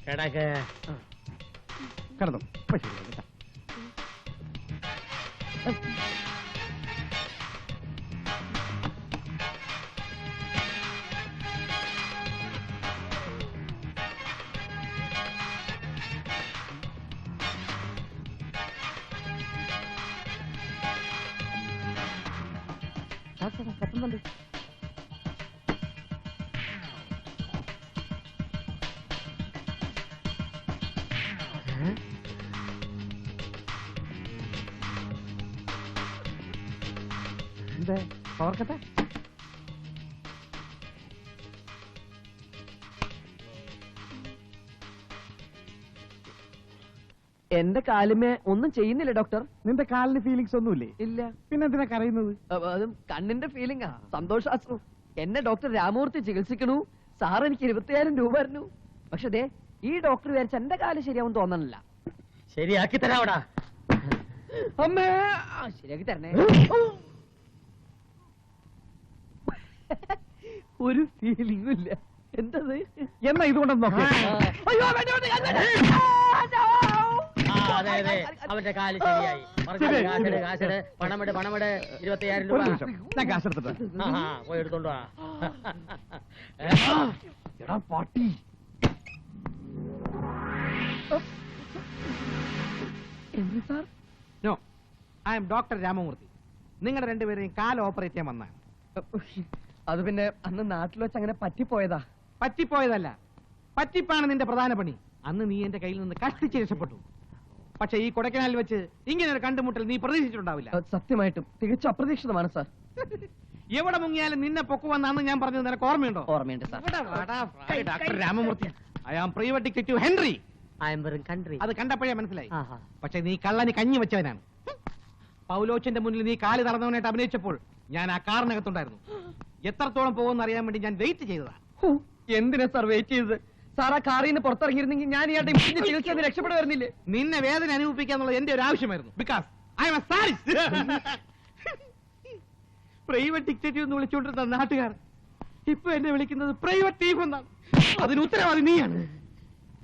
കിടക്ക്. കിടന്നു. കത്തുന്നുണ്ട്. എന്താ ഓർക്കട്ടെ? എന്റെ കാലുമേ ഒന്നും ചെയ്യുന്നില്ല ഡോക്ടർ. നിന്റെ കാലിന് ഫീലിങ്സ് ഒന്നുമില്ലേ? ഇല്ല. പിന്നെ എന്തിനാ കരയുന്നത്? അതും കണ്ണിന്റെ ഫീലിംഗാ, സന്തോഷാശ്രു. എന്നെ ഡോക്ടർ രാമൂർത്തി ചികിത്സിക്കണു. സാർ എനിക്ക് 20,000 രൂപ തരുന്നു. പക്ഷെ ദേ, ഈ ഡോക്ടർ വിചാരിച്ച എന്റെ കാല് ശരിയാവും തോന്നണില്ല. ശരിയാക്കി തരാവടാ. അമ്മേ, ശരിയാക്കി തരണേ. ഒരു ഫീലിംഗും ഇല്ല. എന്തത്? എന്നാ ഇതുകൊണ്ടെന്ന് നോക്കാം. അയ്യോ, വേണ്ട, വേണ്ട, ഞാൻ വേണ്ട. അതെ അതെ, അവന്റെ കാല് ശരിയായി. കാശിട്, പണമിട്, 20,000 രൂപ. ഞാൻ കാശ് എടുത്തിട്ട് പോയി എടുത്തോണ്ട് വാ. എടാ പാട്ടി. Sir, no, I am doctor Ramamurthy. നിങ്ങളുടെ രണ്ടുപേരെയും കാല് ഓപ്പറേറ്റ് ചെയ്യാൻ വന്നാണ്. അത് പിന്നെ അന്ന് നാട്ടിൽ വെച്ച് അങ്ങനെ പറ്റിപ്പോയതാ. പറ്റിപ്പോയതല്ല, പറ്റിപ്പാണ് നിന്റെ പ്രധാന പണി. അന്ന് നീ എന്റെ കയ്യിൽ നിന്ന് കഷ്ടിച്ച് രക്ഷപ്പെട്ടു. പക്ഷെ ഈ കൊടൈക്കനാലിൽ വെച്ച് ഇങ്ങനെ ഒരു കണ്ടുമുട്ടൽ നീ പ്രതീക്ഷിച്ചിട്ടുണ്ടാവില്ല. സത്യമായിട്ടും തികച്ചും അപ്രതീക്ഷിതമാണ് സാർ. എവിടെ മുങ്ങിയാലും നിന്നെ പൊക്കുവെന്നാണ് ഞാൻ പറഞ്ഞത്. നിനക്ക് ഓർമ്മയുണ്ടോ? ഓർമ്മയുണ്ട് sir. Doctor Ramamurthy, I am private detective Henry. Country. അത് കണ്ടപ്പോഴേ മനസ്സിലായി. പക്ഷെ നീ കള്ളന് കഞ്ഞി വെച്ചവനാണ്. പൗലോച്ചന്റെ മുന്നിൽ നീ കാല് തളർന്നവനായിട്ട് അഭിനയിച്ചപ്പോൾ ഞാൻ ആ കാറിനകത്തുണ്ടായിരുന്നു. എത്രത്തോളം പോകുമെന്ന് അറിയാൻ വേണ്ടി ഞാൻ വെയിറ്റ് ചെയ്തതാ. എന്തിനാ സാർ വെയിറ്റ് ചെയ്തത്? സാർ ആ കാറിൽ നിന്ന് പുറത്തിറങ്ങിയിരുന്നെങ്കിൽ ഞാൻ ഇയാളുടെ ചികിത്സ രക്ഷപ്പെടുവായിരുന്നില്ലേ? നിന്നെ വേദന അനുഭവിക്കാന്നുള്ളത് എന്റെ ഒരു ആവശ്യമായിരുന്നു. Because I M A sadist. Private detective എന്ന് വിളിച്ചുകൊണ്ടിരുന്ന നാട്ടുകാർ ഇപ്പൊ എന്നെ വിളിക്കുന്നത് പ്രൈവറ്റ് തീഫ് എന്നാണ്. അതിന് ഉത്തരവാദി നീയാണ്.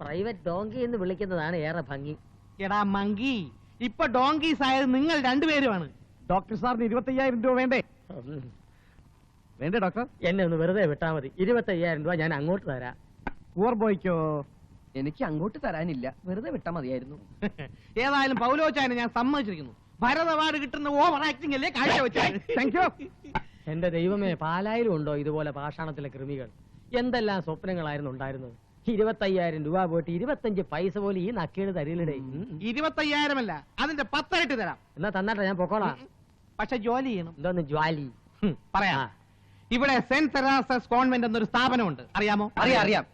പ്രൈവറ്റ് ഡോങ്കി എന്ന് വിളിക്കുന്നതാണ് ഏറെ ഭംഗി. എടാ മങ്കി, ഇപ്പൊ ഡോങ്കീസ് ആയത് നിങ്ങൾ രണ്ടുപേരുമാണ്. ഡോക്ടർ സാറിന് 25,000 രൂപ വേണ്ടേ? വേണ്ടേ ഡോക്ടർ? എന്നെ ഒന്ന് വെറുതെ വിട്ടാ മതി. 25,000 രൂപ ഞാൻ അങ്ങോട്ട് തരാം. പൂർ ബോയ്ക്കോ? എനിക്ക് അങ്ങോട്ട് തരാനില്ല, വെറുതെ വിട്ടാ മതിയായിരുന്നു. ഏതായാലും പൗലോച്ചായനെ ഞാൻ സമ്മതിച്ചിരിക്കുന്നു. ഭരത് അവാർഡ് കിട്ടുന്ന ഓവർ ആക്ടിംഗ് അല്ലേ കാഴ്ചവെച്ചത്. Thank you. എന്റെ ദൈവമേ, പാലായിലും ഉണ്ടോ ഇതുപോലെ പാഷാണത്തിലെ കൃമികൾ? എന്തെല്ലാം സ്വപ്നങ്ങളായിരുന്നു ഉണ്ടായിരുന്നത്. 25,000 രൂപ പോയിട്ട് 25 പൈസ പോലും ഈ നക്കേട് തരില്ലേ. 25,000 അല്ല, അതിന്റെ 10 ഇരട്ടി തരാം. എന്നാ തന്നാട്ടെ, ഞാൻ പൊക്കോളാം. പക്ഷെ ജോലി ചെയ്യണം. എന്തോന്ന് ജ്വാലി? പറയാം. ഇവിടെ സെന്റ് തെരേസസ് കോൺവെന്റ് എന്നൊരു സ്ഥാപനമുണ്ട്, അറിയാമോ? അറിയാം.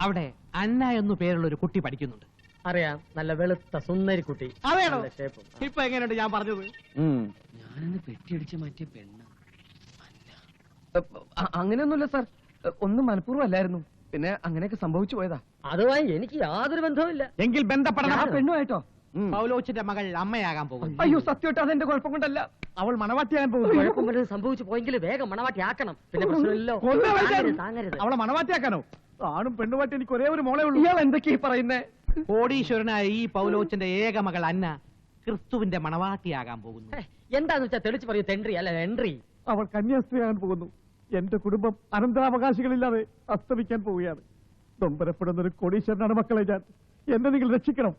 അവിടെ അന്ന എന്നു പേരുള്ള ഒരു കുട്ടി പഠിക്കുന്നുണ്ട്. അറിയാം, നല്ല വെളുത്ത സുന്ദരി കുട്ടി. അതേടോ. നല്ല shape. ഇപ്പൊ എങ്ങനെയുണ്ട് ഞാൻ പറഞ്ഞത്? ഞാനിന്ന് പെട്ടിയടിച്ച് മാറ്റിയ പെണ്ണ്. അങ്ങനെയൊന്നുമില്ല സാർ, ഒന്നും മനഃപൂർവ്വം അല്ലായിരുന്നു. പിന്നെ അങ്ങനെയൊക്കെ സംഭവിച്ചു പോയതാ. അതുമായി എനിക്ക് യാതൊരു ബന്ധവുമില്ല. എങ്കിൽ ബന്ധപ്പെടണം. ആ പെണ്ണുമായിട്ടോ? പൗലോച്ചിന്റെ മകൾ അമ്മയാകാൻ പോകുന്നു. അയ്യോ സത്യമായിട്ട് അതെന്റെ കുഴപ്പം കൊണ്ടല്ല. അവൾ മണവാട്ടിയാകാൻ പോകുന്നു. കുഴപ്പം വല്ലതും സംഭവിച്ചു പോയെങ്കിൽ വേഗം മണവാട്ടി ആക്കണം. പിന്നെ പ്രശ്നമില്ലല്ലോ. താങ്ങരുത്. അവളെ മണവാട്ടിയാക്കാനോ? ആണും പെണ്ണുമായിട്ട് എനിക്ക് ഒരേ ഒരു മോളെ ഉള്ളൂ. ഇയാൾ എന്തൊക്കെയാ പറയുന്നേ? കോടീശ്വരനായ ഈ പൗലോച്ചിന്റെ ഏക മകൾ അന്ന ക്രിസ്തുവിന്റെ മണവാട്ടിയാകാൻ പോകുന്നു. എന്താന്ന് വെച്ചാ തെളിച്ച് പറയൂ. തെൻട്രി അല്ല എൻട്രി. അവൾ കന്യാസ്ത്രീയാകാൻ പോകുന്നു. എന്റെ കുടുംബം അനന്തരാവകാശികളില്ലാതെ അസ്തമിക്കാൻ പോവുകയാണ്. നൊമ്പരപ്പെടുന്ന ഒരു കോടീശ്വരനാണ് മക്കളെ ഞാൻ. എന്നെ നിങ്ങൾ രക്ഷിക്കണം.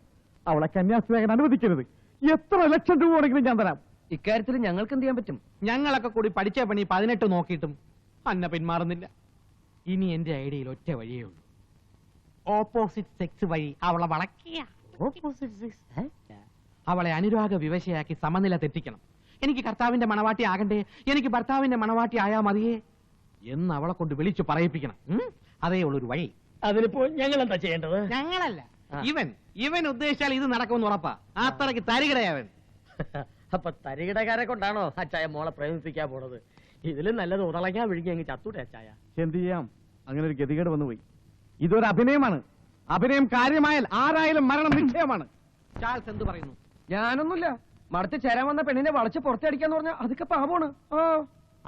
അവളെ കന്യാസ്ത്രീയാകാൻ അനുവദിക്കരുത്. എത്ര ലക്ഷം രൂപ ആണെങ്കിലും ഞാൻ തരാം. ഇക്കാര്യത്തിൽ ഞങ്ങൾക്ക് എന്ത് ചെയ്യാൻ പറ്റും? ഞങ്ങളൊക്കെ കൂടി പഠിച്ച പണി 18 നോക്കിയിട്ടും അന്ന പിന്മാറുന്നില്ല. ഇനി എന്റെ ഐഡിയയിൽ ഒറ്റ വഴിയേ ഉള്ളൂ. ഓപ്പോസിറ്റ് സെക്സ് വഴി അവളെ വളയ്ക്കുക. അവളെ അനുരാഗ വിവശയാക്കി സമനില തെറ്റിക്കണം. എനിക്ക് കർത്താവിന്റെ മണവാട്ടി ആകണ്ടേ, എനിക്ക് ഭർത്താവിന്റെ മണവാട്ടി ആയാ മതിയേ എന്ന് അവളെ കൊണ്ട് വിളിച്ചു പറയിപ്പിക്കണം. അതേ ഉള്ളൊരു വഴി. അതിനിപ്പോ ഞങ്ങൾ എന്താ ചെയ്യേണ്ടത്? ഞങ്ങളല്ല, ഇവൻ ഉദ്ദേശിച്ചാൽ ഇത് നടക്കുമെന്ന് ഉറപ്പാ. അത്രയ്ക്ക് തരികിടയവൻ. അപ്പൊ തരികിടക്കാരെ കൊണ്ടാണോ അച്ചായ മോളെ പ്രേമിപ്പിക്കാൻ പോണത്? ഇതിലും നല്ലത് ഉറളങ്ങാൻ വിഴുങ്ങി അങ്ങ് ചത്തൂടെ അച്ചായ. എന്ത് ചെയ്യാം, അങ്ങനെ ഒരു ഗതികേട് വന്നുപോയി. ഇതൊരു അഭിനയമാണ്. അഭിനയം കാര്യമായാൽ ആരായാലും മരണം നിശ്ചയമാണ്. ചാൾസ് എന്ത് പറയുന്നു? ഞാനൊന്നുമില്ല. മടത്ത് ചേരാൻ വന്ന പെണ്ണിനെ വളച്ച് പുറത്തടിക്കാന്ന് പറഞ്ഞാൽ അതൊക്കെ പാപമാണ്.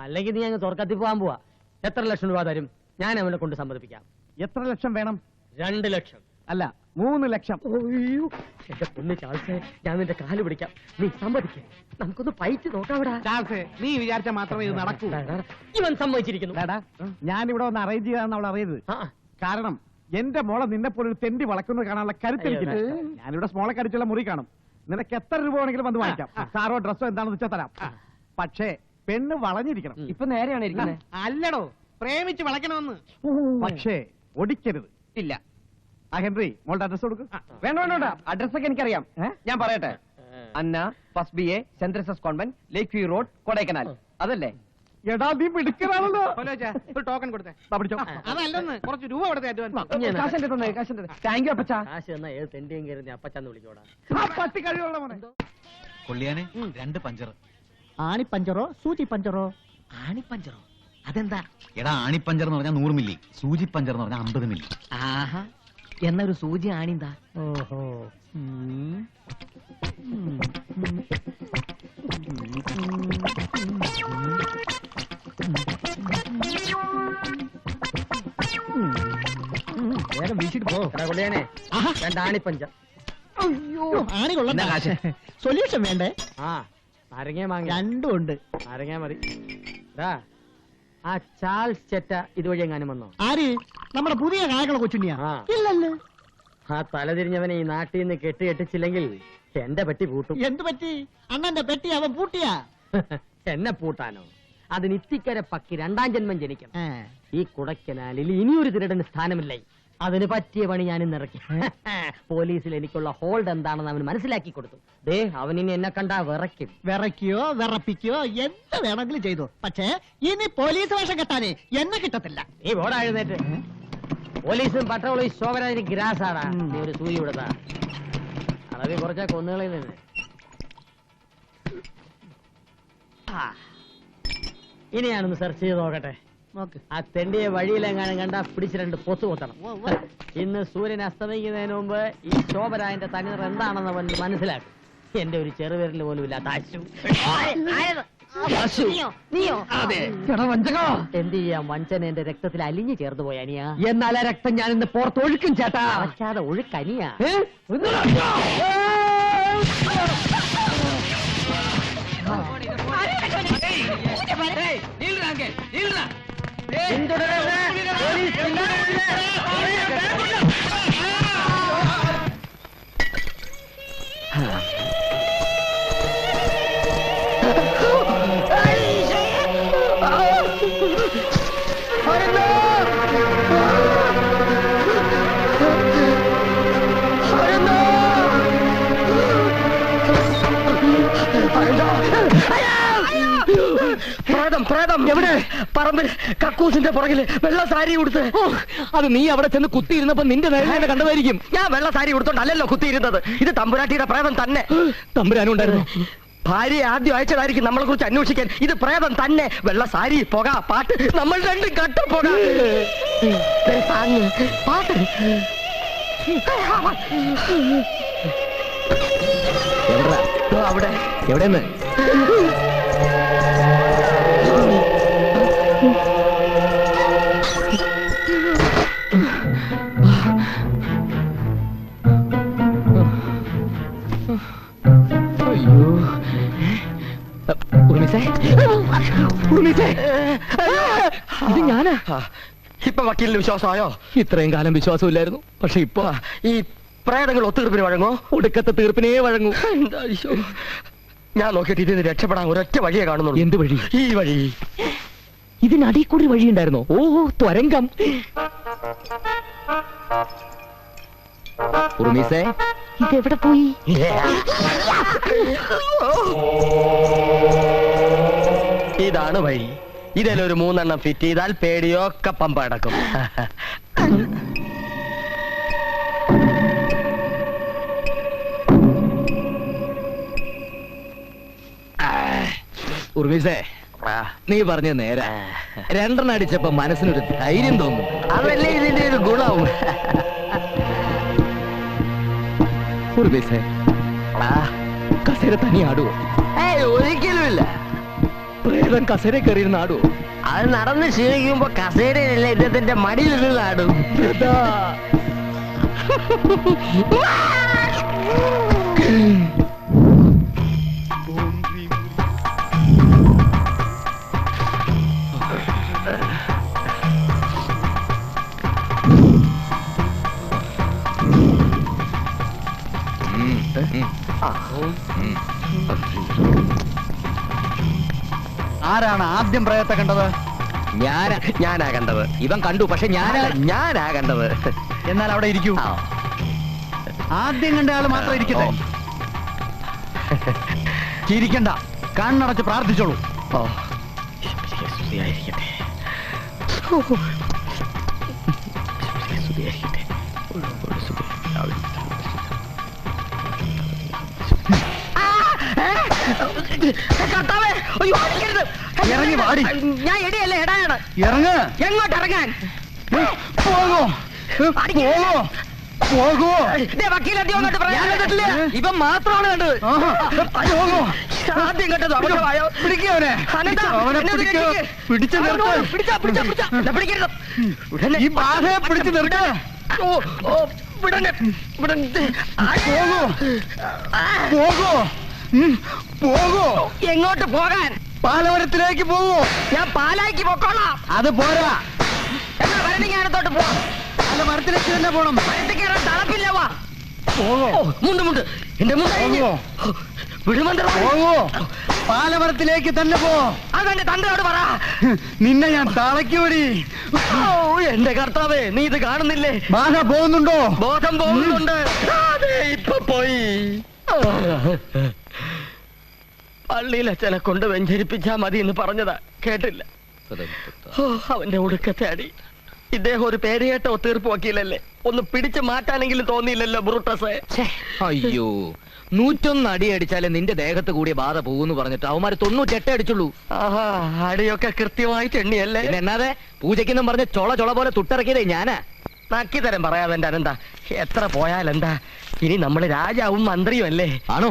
അല്ലെങ്കിൽ നീ അങ്ങ് തുറക്കത്തി പോകാൻ പോവാ. എത്ര ലക്ഷം രൂപ തരും? ഞാൻ അവനെ കൊണ്ട് സമ്മതിപ്പിക്കാം. എത്ര ലക്ഷം വേണം? 2 ലക്ഷം. അല്ല, 3 ലക്ഷം. എന്റെ പൊന്ന് ചാൾസേ, ഞാൻ നിന്റെ കാല് പിടിക്കാം. നീ സമ്മതിക്കേ, നമുക്കൊന്ന് പൈറ്റ് നോക്കാവിടാ. ചാൾസേ, നീ വിചാരിച്ചാൽ മാത്രമേ ഇത് നടക്കൂ. ഇവൻ സമ്മതിച്ചിരിക്കുന്നു. ഞാൻ ഇവിടെ ഒന്ന് അറേഞ്ച് ചെയ്യാന്ന് അവൾ അറിയരുത്. കാരണം എന്റെ മോളെ നിന്നെ പോലെ ഒരു തെണ്ടി വളക്കുന്നത് കാണാനുള്ള കരുത്തിരിക്കുന്നു. ഞാനിവിടെ സ്മോളെ കടിച്ചുള്ള മുറി കാണും. നിനക്ക് എത്ര രൂപ വേണമെങ്കിലും വന്ന് വാങ്ങിക്കാം. കാറോ ഡ്രസ്സോ എന്താണെന്ന് വെച്ചാൽ തരാം. പക്ഷേ പെണ്ണ് വളഞ്ഞിരിക്കണം. ഇപ്പൊ നേരെയാണ് ഇരിക്കുന്നത്. അല്ലടോ, പ്രേമിച്ച് വളയ്ക്കണമെന്ന്. പക്ഷേ ഒടിക്കരുത്. ഇല്ല. ഹെൻറി, മോളുടെ അഡ്രസ് കൊടുക്കും. വേണ്ട വേണ്ട വേണ്ട, അഡ്രസ്സൊക്കെ എനിക്കറിയാം. ഞാൻ പറയട്ടെ. Anna first BA saint Theresa's convent, lake view road, Kodaikanal. അതല്ലേ? എടാ നീ മിടുക്കനാണല്ലോ. ഒരു ടോക്കൺ കൊടുത്തേ. അതല്ലെന്ന് കുറച്ച് രൂപ കൊടുത്തേ അഡ്വാൻസ്. കാശിന്റെ തന്നെ, കാശിന്റെ. താങ്ക് യു അപ്പച്ചാ. കാശ് എന്നാ ഏത് തെണ്ടിയും കയറി അപ്പച്ചാന്ന് വിളിക്കോടാ. പട്ടി കഴിവുള്ള മോനെ. കൊള്ളിയാനെ 2 പഞ്ചർ. ആണിപ്പഞ്ചറോ സൂചി പഞ്ചറോ? ആണിപ്പഞ്ചറോ? അതെന്താ? എടാ ആണിപ്പഞ്ചർ എന്ന് പറഞ്ഞാൽ 100 മില്ലി, സൂചി പഞ്ചർ എന്ന് പറഞ്ഞാൽ 50 മില്ലി. ആഹാ, എന്നൊരു സൂചി ആണിന്താ? ഓഹോ. വേഗം വീശിട്ട് പോ. കൊള്ളിയാനെ 2 ആണിപ്പഞ്ചർ. അയ്യോ, ആണി കൊള്ളണ്ട. സൊല്യൂഷൻ വേണ്ടേ? നാരങ്ങ മാങ്ങ 2 ഉണ്ട്. നാരങ്ങ മതി. ആ ചാൾസ് ചെറ്റ ഇതുവഴി എങ്ങാനും വന്നോ? ആര്? നമ്മുടെ പുതിയ കായകളെ കൊച്ചുണ്ണിയാ? ഇല്ലല്ലേ. ആ തലതിരിഞ്ഞവനെ ഈ നാട്ടിൽ നിന്ന് കെട്ടിയിട്ടിച്ചില്ലെങ്കിൽ എന്റെ പെട്ടി പൂട്ടും. എന്ത് പറ്റി? അണ്ണന്റെ പെട്ടി അവൻ പൂട്ടിയാ? എന്നെ പൂട്ടാനോ? അതിന് ഇത്തിക്കര പക്കി 2ാം ജന്മം ജനിക്കണം. ഈ കുടക്കനാലിൽ ഇനിയൊരു തിരടന് സ്ഥാനമില്ലേ. അതിന് പറ്റിയ പണി ഞാൻ ഇന്നിറക്കി. പോലീസിൽ എനിക്കുള്ള ഹോൾഡ് എന്താണെന്ന് അവന് മനസ്സിലാക്കി കൊടുത്തു. ദേ, അവനിനി എന്നെ കണ്ടാ വിറയ്ക്കും. വിറയ്ക്കോ വിറപ്പിക്കോ എന്ത് വേണമെങ്കിലും ചെയ്തു. പക്ഷേ ഇനി പോലീസ് വേഷം കെട്ടാനേ എന്നെ കിട്ടത്തില്ല. നീ ഓടാ എഴുന്നേറ്റ്. പോലീസും പട്രോളും ശോഭരാജിന് ഗ്രാസാടാ. നീ ഒരു സൂചി കൊടുത്താ അളവിൽ കുറച്ചാ കൊന്നുകളിൽ നിന്ന്. ഇനി ഞാനൊന്ന് സെർച്ച് ചെയ്ത് നോക്കട്ടെ. ആ തെണ്ടിയെ വഴിയിലെങ്ങാനും കണ്ടാ പിടിച്ച് 2 പൊത്തു കൊത്തണം. ഇന്ന് സൂര്യൻ അസ്തമിക്കുന്നതിന് മുമ്പ് ഈ ശോഭരാജന്റെ തനിനിറ എന്താണെന്ന് അവൻ മനസ്സിലാക്കും. എന്റെ ഒരു ചെറുവിരൽ പോലും ഇല്ലാത്ത അശു. എന്ത് ചെയ്യാം, വഞ്ചന എന്റെ രക്തത്തിൽ അലിഞ്ഞു ചേർന്ന് പോയ അനിയാ. എന്നാൽ ആ രക്തം ഞാൻ ഇന്ന് പുറത്തൊഴുക്കും ചേട്ടാ. അടയ്ക്കാതെ ഒഴുക്കനിയാ. പ്രേതം പ്രേതം എവിടെ? പറമ്പിൽ കക്കൂസിന്റെ പുറകില് വെള്ള സാരി ഉടുത്ത്. അത് നീ അവിടെ ചെന്ന് കുത്തിയിരുന്നപ്പോ നിന്റെ നേരെ കണ്ടതായിരിക്കും. ഞാൻ വെള്ള സാരി ഉടുത്തോണ്ടല്ലോ കുത്തിയിരുന്നത്. ഇത് തമ്പുരാട്ടിയുടെ പ്രേതം തന്നെ. തമ്പുരാനും ഉണ്ടായിരുന്നു. ഭാര്യ ആദ്യം അയച്ചതായിരിക്കും നമ്മളെ കുറിച്ച് അന്വേഷിക്കാൻ. ഇത് പ്രേതം തന്നെ. വെള്ള സാരി, പുക, പാട്ട്, നമ്മൾ രണ്ടും കട്ട പുക, പാട്ട്. അവിടെ എവിടെന്ന്? ഇത് ഞാനാ. ഇപ്പൊ വക്കീലിന് വിശ്വാസമായോ? ഇത്രയും കാലം വിശ്വാസമില്ലായിരുന്നു. പക്ഷെ ഇപ്പൊ ഈ പ്രേതങ്ങൾ ഒത്തുതീർപ്പിന് വഴങ്ങോ? ഒടുക്കത്തെ തീർപ്പിനേ വഴങ്ങൂ. ഞാൻ നോക്കിയിട്ട് ഇതിന് രക്ഷപ്പെടാൻ ഒരൊറ്റ വഴിയെ കാണുന്നുള്ളൂ. എന്ത് വഴി? ഈ വഴി. ഇതിനടിയിൽ കൂടി വഴിയുണ്ടായിരുന്നോ? ഓഹോ, ത്വരങ്കം. ഇതെവിടെ പോയി? ഇതാണ് വഴി. ഇതിലൊരു 3 എണ്ണം ഫിറ്റ് ചെയ്താൽ പേടിയൊക്കെ പമ്പ അടക്കും. ഉർമീസേ, നീ പറഞ്ഞ നേരെ. 2 എണ്ണം അടിച്ചപ്പോ മനസ്സിനൊരു ധൈര്യം തോന്നും. അതല്ലേ ഇതിന്റെ ഒരു ഗുണം. ഉർമീസേ, കസേര തനി ആടുവോ? ഒരിക്കലുമില്ല. പ്രേതം കസേര കയറിയിരുന്ന ആടുവോ? അത് നടന്ന് ക്ഷീണിക്കുമ്പോ കസേരയല്ല ഇദ്ദേഹത്തിന്റെ മടിയിൽ നിന്ന് ആടും. ആരാണ് ആദ്യം പ്രേതത്തെ കണ്ടത്? ഞാനാ കണ്ടത്. ഇവൻ കണ്ടു, പക്ഷെ ഞാനാ കണ്ടത്. എന്നാൽ അവിടെ ഇരിക്കൂ. ആദ്യം കണ്ട ആള് മാത്രം ഇരിക്കട്ടെ. ചിരിക്കണ്ട, കണ്ണടച്ച് പ്രാർത്ഥിച്ചോളൂ. ഇറങ്ങി വാടി. ഞാൻ എടിയല്ല, എടായാണ്. ഇറങ്ങ്. എങ്ങോട്ട് ഇറങ്ങാൻ? പോകോ പോകോ. ഇവൻ മാത്രമാണ് കണ്ടത്. ആദ്യം കണ്ടത് പിടിക്കവനെ. പിടിച്ചു നിർത്ത്. ഈ ബാധയെ പിടിച്ചു നിർത്ത്. പോകോ പോകോ. എങ്ങോട്ട് പോകാൻ? പാലവരത്തിലേക്ക് പോകൂ. ഞാൻ പാലായിക്ക് പൊക്കോളാം. അത് പോരാ. എന്നാ ഭരണിക്കാനത്തോട്ട് പോവാം. അല്ല, മരത്തിലേക്ക് തന്നെ പോണം. മരത്തിൽ കയറാൻ തളപ്പില്ല. വാ. പോകോ. മുണ്ട് എന്റെ മുണ്ട് വിടുമന്ത്രം. പോകോ. പാലമരത്തിലേക്ക് തന്നെ പോ. അതെന്റെ തന്തയോട് പറ. നിന്നെ ഞാൻ തളയ്ക്കൂടി. എന്റെ കർത്താവേ, നീ ഇത് കാണുന്നില്ലേ? ബാധ പോകുന്നുണ്ടോ? ബോധം പോകുന്നുണ്ട്. ഇപ്പൊ പോയി. പള്ളിയിലെ ചില കൊണ്ട് വെഞ്ചരിപ്പിച്ചാ മതി എന്ന് പറഞ്ഞതാ, കേട്ടില്ല. അവന്റെ ഒടുക്കത്തെ അടി. ഇദ്ദേഹം ഒരു പേരുകേട്ട ഒത്തീർപ്പ് വക്കീലല്ലേ? ഒന്ന് പിടിച്ചു മാറ്റാനെങ്കിലും തോന്നിയില്ലല്ലോ ബ്രൂട്ടസേ. അയ്യോ, 101 അടി അടിച്ചാലേ നിന്റെ ദേഹത്ത് കൂടിയ ബാധ പോകുന്നു പറഞ്ഞിട്ട് അവന്മാര് 98 അടിച്ചുള്ളൂ. ആഹാ, അടിയൊക്കെ കൃത്യമായിട്ട് എണ്ണിയല്ലേ? എന്നാതെ പൂജയ്ക്കെന്നും പറഞ്ഞ ചൊള പോലെ തുട്ടിറക്കിയതേ ഞാനാ. നക്കി തരം പറയാതെ എന്റെ അനന്താ. എത്ര പോയാലെന്താ? ഇനി നമ്മള് രാജാവും മന്ത്രിയും അല്ലേ? ആണോ?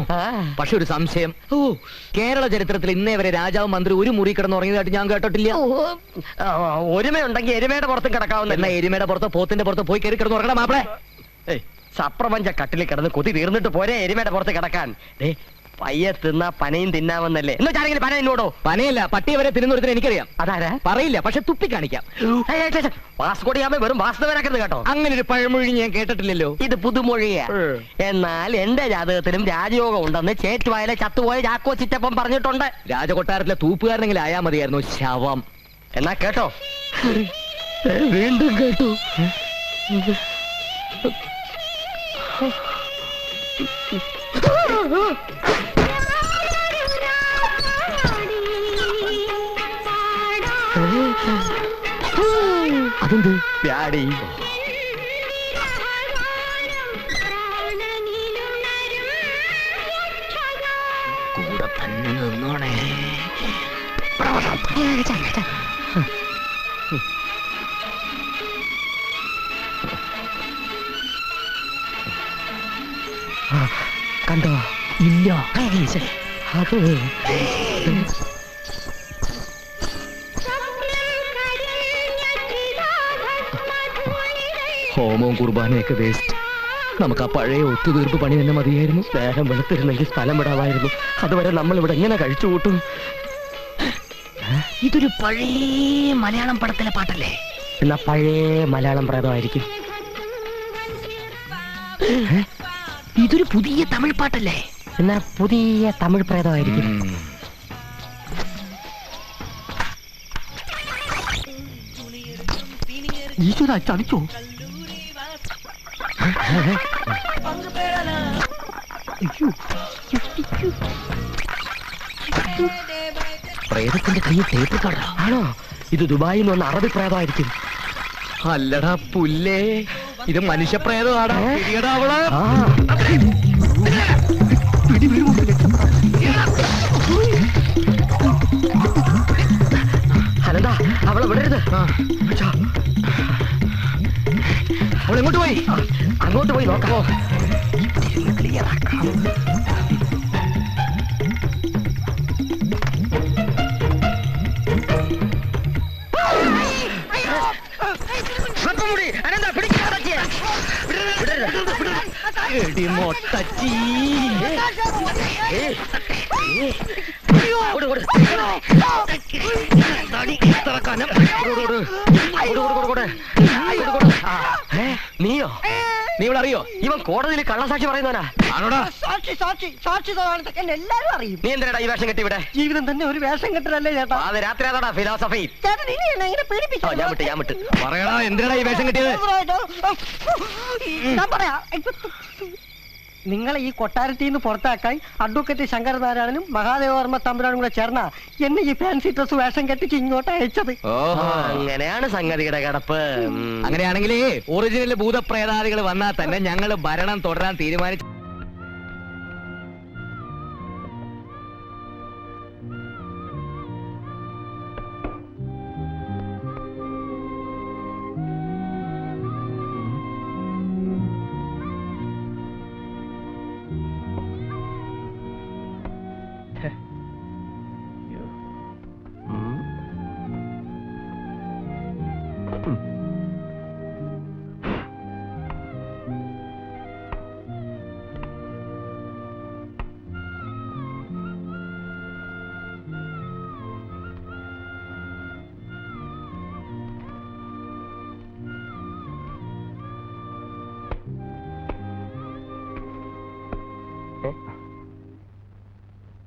പക്ഷെ ഒരു സംശയം. കേരള ചരിത്രത്തിൽ ഇന്നേ വരെ രാജാവും മന്ത്രി ഒരു മുറി കിടന്ന് ഉറങ്ങിയതായിട്ട് ഞാൻ കേട്ടിട്ടില്ല. ഒരുമയുണ്ടെങ്കിൽ എരുമയുടെ പുറത്തും കിടക്കാവുന്ന. എന്നാ എരുമയുടെ പുറത്തോ പോത്തിന്റെ പുറത്തോ പോയി കയറി കിടന്ന് ഉറങ്ങണം മാപ്പിളെ. സപ്രപഞ്ച കട്ടിലിൽ കിടന്ന് കൊതി തീർന്നിട്ട് പോരെ എരുമയുടെ പുറത്ത് കിടക്കാൻ. പയ്യെ തിന്നാ പനയും തിന്നാമെന്നല്ലേ? എന്ന് വെച്ചാൽ പന എന്നോടോ? പനയല്ല, പട്ടിയെ വരെ തിരുന്നൊരുത്തിന് എനിക്കറിയാം. അതാരാ? പറയില്ല, പക്ഷെ തുപ്പി കാണിക്കാം. വാസ്കോടിയാമ വെറും വാസ്തവനാക്കരുത് കേട്ടോ. അങ്ങനെ ഒരു പഴമൊഴി ഞാൻ കേട്ടിട്ടില്ലല്ലോ. ഇത് പുതുമൊഴിയാ. എന്നാൽ എന്റെ ജാതകത്തിലും രാജയോഗം ഉണ്ടെന്ന് ചേറ്റുവായിലെ ചത്തുപോയ ചാക്കോ ചിറ്റപ്പം പറഞ്ഞിട്ടുണ്ട്. രാജകൊട്ടാരത്തിലെ തൂപ്പുകാരനെങ്കിലും ആയാ മതിയായിരുന്നു. ശവം. എന്നാ കേട്ടോ. വീണ്ടും കേട്ടു. അതെന്ത്? പ്യാടി. കൂടെ തന്നെ നിന്നോണേ. കണ്ടോ? ഇല്ല. അത് ഹോമവും കുർബാനയൊക്കെ വേസ്റ്റ്. നമുക്ക് ആ പഴയ ഒത്തുതീർപ്പ് പണി തന്നെ മതിയായിരുന്നു. നേരം വെളുത്തിരുന്നെങ്കിൽ സ്ഥലം വിടാമായിരുന്നു. അതുവരെ നമ്മൾ ഇവിടെ എങ്ങനെ കഴിച്ചു കൂട്ടും? ഇതൊരു പഴയ മലയാളം പടത്തിലെ പാട്ടല്ലേ? എന്നാ പഴയ മലയാളം പ്രേതമായിരിക്കും. ഇതൊരു പുതിയ തമിഴ് പാട്ടല്ലേ? എന്നാ പുതിയ തമിഴ് പ്രേതമായിരിക്കും. ഈശ്വര ചതിച്ചോ? പ്രേതത്തിന്റെ കയ്യിൽ ടേപ്പ് കട ആണോ? ഇത് ദുബായിൽ നിന്ന് വന്ന അറബി പ്രേതമായിരിക്കും. അല്ലടാ പുല്ലേ, ഇത് മനുഷ്യപ്രേതമാടാ. അവള് അനന്താ, അവളെ വിടരുത്. അവൾ എങ്ങോട്ട് പോയി? അങ്ങോട്ട് പോയി നോക്കാമോ? മൊട്ടച്ചി നീയോ? നീ ഇവിടെ അറിയോ? ഇവൻ കോടതിയിൽ കള്ളസാക്ഷി പറയുന്നവനാ. ആണോടാ? എല്ലാരും അറിയും. നീ എന്തിനാ ഈ വേഷം കെട്ടി ഇവിടെ? ജീവിതം തന്നെ ഒരു വേഷം കെട്ടലല്ലേ ചേട്ടാ? അത് രാത്രി ആണോടാ ഫിലോസഫി? ചേട്ടൻ ഇനി എന്നെ ഇങ്ങനെ പേടിപ്പിച്ചോ? ഞാൻ വിട്ട്. പറയടാ, എന്തിനാടാ ഈ വേഷം കെട്ടിയത്? ഞാൻ പറയാ, നിങ്ങളെ ഈ കൊട്ടാരത്തിൽ നിന്ന് പുറത്താക്കാൻ അഡ്വക്കേറ്റ് ശങ്കരനാരായണനും മഹാദേവവർമ്മ തമ്പുരാനും കൂടെ ചേർന്ന എന്നെ ഈ ഫാൻസി ഡ്രസ് വേഷം കെട്ടിച്ച് ഇങ്ങോട്ട് അയച്ചത്. അങ്ങനെയാണ് സംഗതിയുടെ കിടപ്പ്. അങ്ങനെയാണെങ്കിലേ ഒറിജിനൽ ഭൂതപ്രേതാദികൾ വന്നാൽ തന്നെ ഞങ്ങൾ ഭരണം തുടരാൻ തീരുമാനിച്ചു.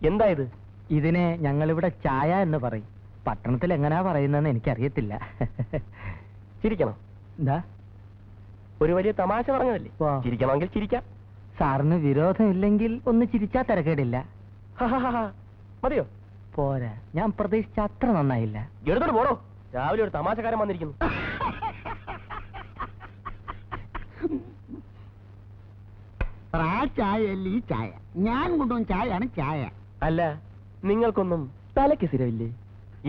എന്താ ഇത്? ഇതിനെ ഞങ്ങളിവിടെ ചായ എന്ന് പറയും. പട്ടണത്തിൽ എങ്ങനെയാ പറയുന്നതെന്ന് എനിക്കറിയത്തില്ല. ചിരിക്കണം. എന്താ? ഒരു വലിയ തമാശ പറഞ്ഞതല്ലേ? ചിരിക്കണമെങ്കിൽ ചിരിക്കാം. സാറിന് വിരോധമില്ലെങ്കിൽ ഒന്ന് ചിരിച്ചാ തിരക്കേടില്ല. മതിയോ? പോരാ, ഞാൻ പ്രതീക്ഷിച്ച അത്ര നന്നായില്ല. എടുത്തോട്ട് പോടോ, രാവിലെ ഒരു തമാശക്കാരൻ വന്നിരിക്കുന്നു. ആ ചായ അല്ല ഈ ചായ. ഞാൻ കൊണ്ടുവന്ന ചായയാണ് ചായ. അല്ല, നിങ്ങൾക്കൊന്നും തലയ്ക്ക് സ്ഥിരമില്ലേ?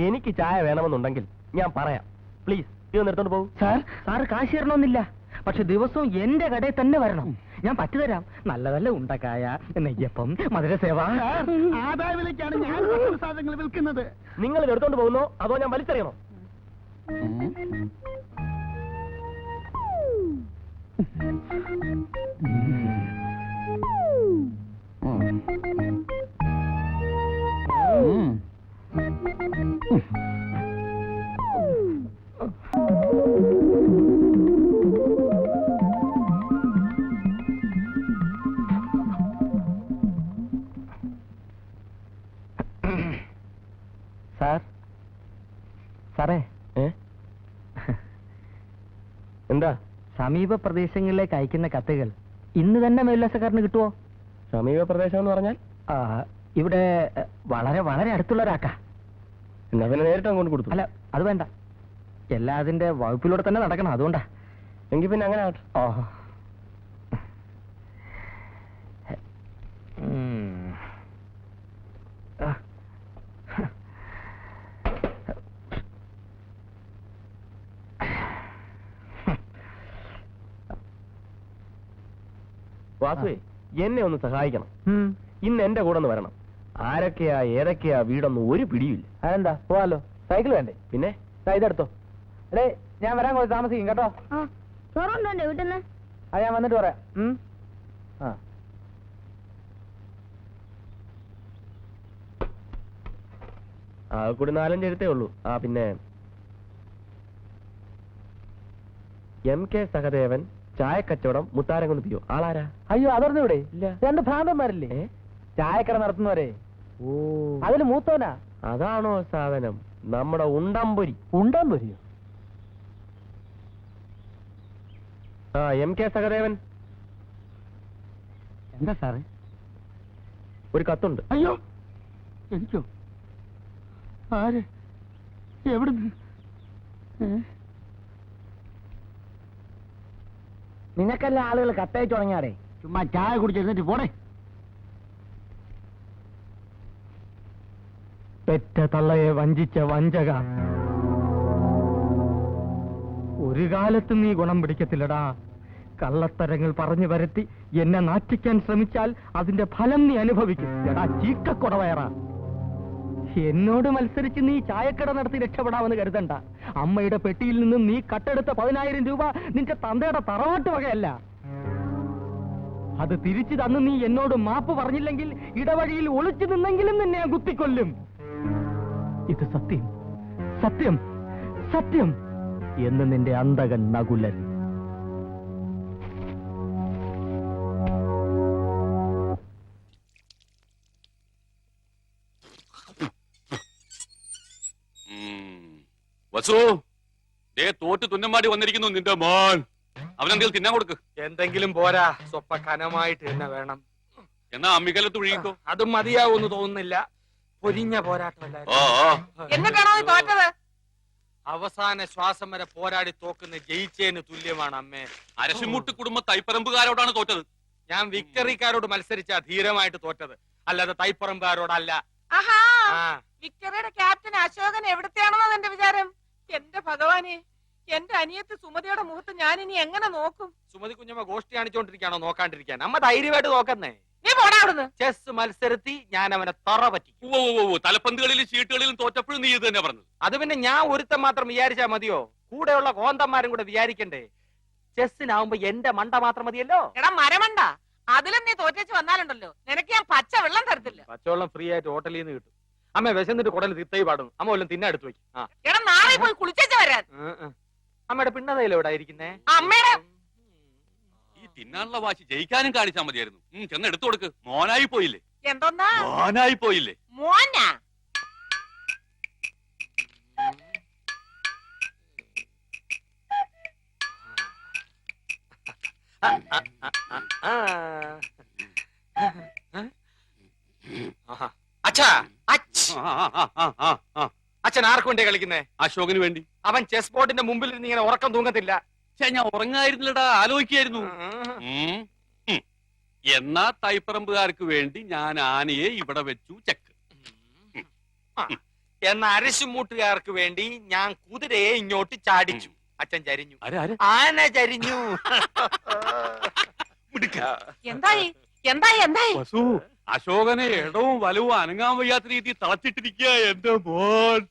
എനിക്ക് ചായ വേണമെന്നുണ്ടെങ്കിൽ ഞാൻ പറയാം. പ്ലീസ് ഇതൊന്ന് എടുത്തോണ്ട് പോകും. സാറ് കാശ് തരണമെന്നില്ല, പക്ഷെ ദിവസവും എന്റെ കടയിൽ തന്നെ വരണം. ഞാൻ പറ്റുതരാം. നല്ല നല്ല ഉണ്ടക്കായ, നെയ്യപ്പം, മധുരസേവ. ആദായ വിലയ്ക്കാണ് ഞാൻ സാധനങ്ങൾ വിൽക്കുന്നത്. നിങ്ങൾ ഇത് എടുത്തോണ്ട് പോകുന്നോ അതോ ഞാൻ വലിച്ചെറിയണോ? സാറേ എന്താ സമീപ പ്രദേശങ്ങളിലേക്ക് അയക്കുന്ന കത്തുകൾ ഇന്ന് തന്നെ മേലുല്ലാസക്കാരന് കിട്ടുമോ? സമീപ പ്രദേശം എന്ന് പറഞ്ഞാൽ ഇവിടെ വളരെ വളരെ അടുത്തുള്ള ഒരാക്കാ. എന്നാ പിന്നെ നേരിട്ട് അങ്ങോട്ട് കൊടുത്തു. അല്ല അത് വേണ്ട, എല്ലാ അതിന്റെ വകുപ്പിലൂടെ തന്നെ നടക്കണം, അതുകൊണ്ടാ. എങ്കിൽ പിന്നെ അങ്ങനെ ആട്ടെ. ഓഹോ. വാസുവേ, എന്നെ ഒന്ന് സഹായിക്കണം. ഇന്ന് എന്റെ കൂടെ ഒന്ന് വരണം. ആരൊക്കെയാ ഏതൊക്കെയാ വീടൊന്നും ഒരു പിടിയില്ല. അതെന്താ, പോവാലോ. സൈക്കിൾ വേണ്ടേ? പിന്നെ ഇതെടുത്തോ. അടേ, ഞാൻ വരാൻ കുറച്ച് താമസിക്കും കേട്ടോ. ചോറുണ്ടോ വീട്ടിൽ? ഞാൻ വന്നിട്ട് പറയാം. കൂടി 4-5 എഴുത്തേ ഉള്ളൂ. പിന്നെ MK സഹദേവൻ, ചായക്കച്ചവടം, മുത്താരംകുന്ന് പിയോ. ആളാരാ? അയ്യോ, അതറിഞ്ഞൂടെ? ഇല്ല. 2 ഭ്രാന്തന്മാരില്ലേ ചായക്കട നടത്തുന്നവരെ. ഓ, അതില് മൂത്തോനാ. അതാണോ സാധനം? നമ്മുടെ ഉണ്ടംപൊരി. ഉണ്ടംപൊരിയോ? MK സഹദേവൻ. എന്താ സാറേ? ഒരു കത്തുണ്ട്. അയ്യോ, എനിക്കോ? ആര്? എവിടെ? നിനക്കല്ല ആളുകൾ കത്തയച്ചു തുടങ്ങിയാടേ. ചുമ്മാ ചായ കുടിച്ചിരുന്നിട്ട് പോടെ. പെറ്റ തള്ളയെ വഞ്ചിച്ച വഞ്ചക, ഒരു കാലത്ത് നീ ഗുണം പിടിക്കത്തില്ലടാ. കള്ളത്തരങ്ങൾ പറഞ്ഞു വരുത്തി എന്നെ നാറ്റിക്കാൻ ശ്രമിച്ചാൽ അതിന്റെ ഫലം നീ അനുഭവിക്കും. എടാ ചീക്കക്കൊടവയറ, എന്നോട് മത്സരിച്ച് നീ ചായക്കട നടത്തി രക്ഷപ്പെടാമെന്ന് കരുതണ്ട. അമ്മയുടെ പെട്ടിയിൽ നിന്നും നീ കട്ടെടുത്ത 10,000 രൂപ നിന്റെ തന്തയുടെ തറവാട്ട് വകയല്ല. അത് തിരിച്ചു തന്ന് നീ എന്നോട് മാപ്പ് പറഞ്ഞില്ലെങ്കിൽ ഇടവഴിയിൽ ഒളിച്ചു നിന്നെങ്കിലും നിന്നെ ഞാൻ കുത്തിക്കൊല്ലും. ഇത് സത്യം, സത്യം, സത്യം എന്ന് നിന്റെ അന്തകൻ നകുലൻ. വസു, ദേ തോറ്റ് തുന്നമാടി വന്നിരിക്കുന്നു നിന്റെ മോൻ. അവനെന്തെങ്കിലും തിന്നാൻ കൊടുക്ക്. എന്തെങ്കിലും പോരാ, സ്വപ്പ കനമായിട്ട് തന്നെ വേണം. എന്നാ അമ്മിക്കലത്ത് ഒഴുകിക്കോ. അതും മതിയാവൂന്ന് തോന്നുന്നില്ല. പൊരിഞ്ഞ പോരാട്ടമല്ല. എന്നിട്ടാണോ തോറ്റത്? അവസാന ശ്വാസം വരെ പോരാടി തോക്കുന്ന ജയിച്ചേന് തുല്യമാണ് അമ്മേ. അരശിമുട്ട് കുടുംബ തൈപ്പറമ്പുകാരോടാണ് തോറ്റത്. ഞാൻ വിക്ടറിക്കാരോട് മത്സരിച്ച ധീരമായിട്ട് തോറ്റത്, അല്ലാതെ തൈപ്പറമ്പുകാരോടല്ല. ആഹാ, വിക്ടറിയുടെ ക്യാപ്റ്റൻ അശോകൻ എവിടത്തെയാണെന്നാണ് എന്റെ വിചാരം. എന്റെ ഭഗവാനെ, എന്റെ അനിയത്ത് സുമതിയുടെ മുഖത്ത് ഞാൻ ഇനി എങ്ങനെ നോക്കും? സുമതി കുഞ്ഞമ്മ ഗോഷ്ടി കാണിച്ചോണ്ടിരിക്കാണോ നോക്കാണ്ടിരിക്കാൻ? അമ്മ ധൈര്യമായിട്ട് നോക്കുന്നേ. നീ പോടാ അവിടുന്ന്. ചെസ് മത്സരത്തി ഞാൻ അവനെ തറ പറ്റി. തലപ്പന്തുകളിലും ചീട്ടുകളിലും തോറ്റപ്പോഴും നീ ഇത് തന്നെ പറഞ്ഞത്. അത് പിന്നെ ഞാൻ ഒരുത്തം മാത്രം വിചാരിച്ചാ മതിയോ? കൂടെയുള്ള കോന്തന്മാരും കൂടെ വിചാരിക്കണ്ടേ? ചെസ്സിനാവുമ്പോ എന്റെ മണ്ട മാത്രം മതിയല്ലോ. എടാ മരമണ്ട, അതിലും നീ തോറ്റേച്ച് വന്നാലുണ്ടല്ലോ നിനക്ക് ഞാൻ പച്ച വെള്ളം തരത്തില്ല. പച്ചവെള്ളം ഫ്രീ ആയിട്ട് ഹോട്ടലിൽ നിന്ന് കിട്ടും. അമ്മ വിശന്നിട്ട് കുടൽ തിത്തൈ പാടുന്നു. അമ്മ വല്ലതും തിന്നാ എടുത്തു വെക്കും. എടാ നാളെ പോയി കുളിച്ചേച്ച് വരാൻ. അമ്മയുടെ പിണ്ണതയിലോ ഇവിടെ ഇരിക്കുന്നേ? അമ്മയുടെ ഈ തിന്നാനുള്ള വാശി ജയിക്കാനും കാണിച്ചാൽ മതിയായിരുന്നു. ചെന്ന് എടുത്തു കൊടുക്ക്. മോനായി പോയില്ലേ? എന്തോന്നാ മോനായി പോയില്ലേ? മോനാ? അച്ഛൻ ആർക്ക് വേണ്ടി കളിക്കുന്നേ? അശോകന് വേണ്ടി. അവൻ ചെസ് ബോർഡിന്റെ മുമ്പിൽ നിന്ന് ഇങ്ങനെ ഉറക്കം തൂങ്ങത്തില്ല. ഞാൻ ഉറങ്ങായിരുന്നില്ലടാ, ആലോചിക്കായിരുന്നു. എന്നാ തൈപ്പറമ്പുകാർക്ക് വേണ്ടി ഞാൻ ആനയെ ഇവിടെ വെച്ചു ചെക്ക്. എന്ന അരശുമൂട്ടുകാർക്ക് വേണ്ടി ഞാൻ കുതിരയെ ഇങ്ങോട്ട് ചാടിച്ചു. അച്ഛൻ ചരിഞ്ഞു. ആന ചരിഞ്ഞു. എന്തായി എന്തായി എന്തായി? വസു, അശോകനെ ഇടവും വലവും അനങ്ങാൻ വയ്യാത്ത രീതി തളച്ചിട്ടിരിക്കുക എന്റെ മോൻ.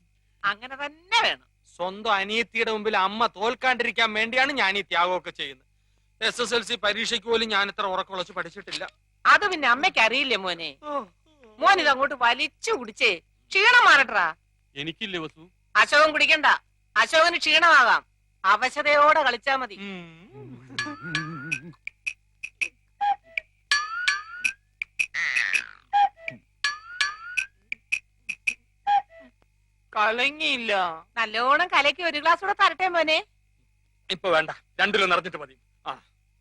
അങ്ങനെ തന്നെ വേണം. സ്വന്തം അനിയത്തിയുടെ മുമ്പിൽ അമ്മ തോൽക്കാണ്ടിരിക്കാൻ വേണ്ടിയാണ് ഞാൻ ഈ ത്യാഗമൊക്കെ ചെയ്യുന്നത്. SSLC പരീക്ഷയ്ക്ക് പോലും ഞാൻ ഇത്ര ഉറക്കുളച്ച് പഠിച്ചിട്ടില്ല. അത് പിന്നെ അമ്മയ്ക്ക് അറിയില്ലേ മോനെ? മോൻ ഇതങ്ങോട്ട് വലിച്ചു കുടിച്ചേ ക്ഷീണം മാറട്ടാ. എനിക്കില്ലേ വസു? അശോകൻ കുടിക്കണ്ട, അശോകന് ക്ഷീണമാകാം. അവശതയോടെ കളിച്ചാ മതി. കലങ്ങിയില്ല. നല്ലോണം കലക്കി ഒരു ഗ്ലാസ് കൂടെ തരട്ടെ മോനെ. ഇപ്പൊ വേണ്ട, രണ്ടിലും നിറഞ്ഞിട്ട് മതി. ആ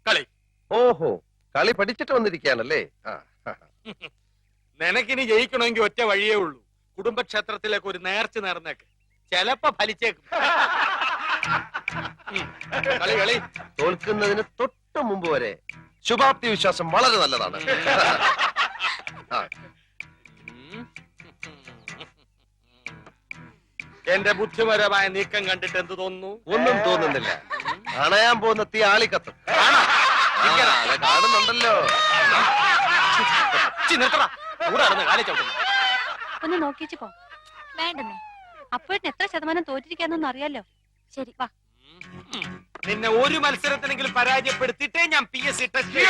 കളി. ഓഹോ, കളി പഠിച്ചിട്ട് വന്നിരിക്കുകയാണല്ലേ. നിനക്കിനി ജയിക്കണമെങ്കിൽ ഒറ്റ വഴിയേ ഉള്ളൂ. കുടുംബക്ഷേത്രത്തിലേക്ക് ഒരു നേർച്ച നേർന്നേക്ക്, ചെലപ്പോ ഫലിച്ചേക്കും. കളി കളി. തോൽക്കുന്നതിന് തൊട്ട് മുമ്പ് വരെ ശുഭാപ്തി വിശ്വാസം വളരെ നല്ലതാണ്. എന്റെ ബുദ്ധിപരമായ നീക്കം കണ്ടിട്ട് എന്ത് തോന്നുന്നു? ഒന്നും തോന്നുന്നില്ല. അണയാൻ പോകുന്ന തീ ആളിക്കത്തും. അത് കാണുന്നുണ്ടല്ലോ. ഒന്ന് നോക്കിച്ചു പോ. വേണ്ടെന്നേ, അപ്പോഴത്തെ എത്ര ശതമാനം തോറ്റിരിക്കാന്നൊന്നും അറിയാലോ. ശരി വാ. നിന്നെ ഒരു മത്സരത്തിനെങ്കിലും പരാജയപ്പെടുത്തിയിട്ടേ ഞാൻ PSC ടെസ്റ്റ്.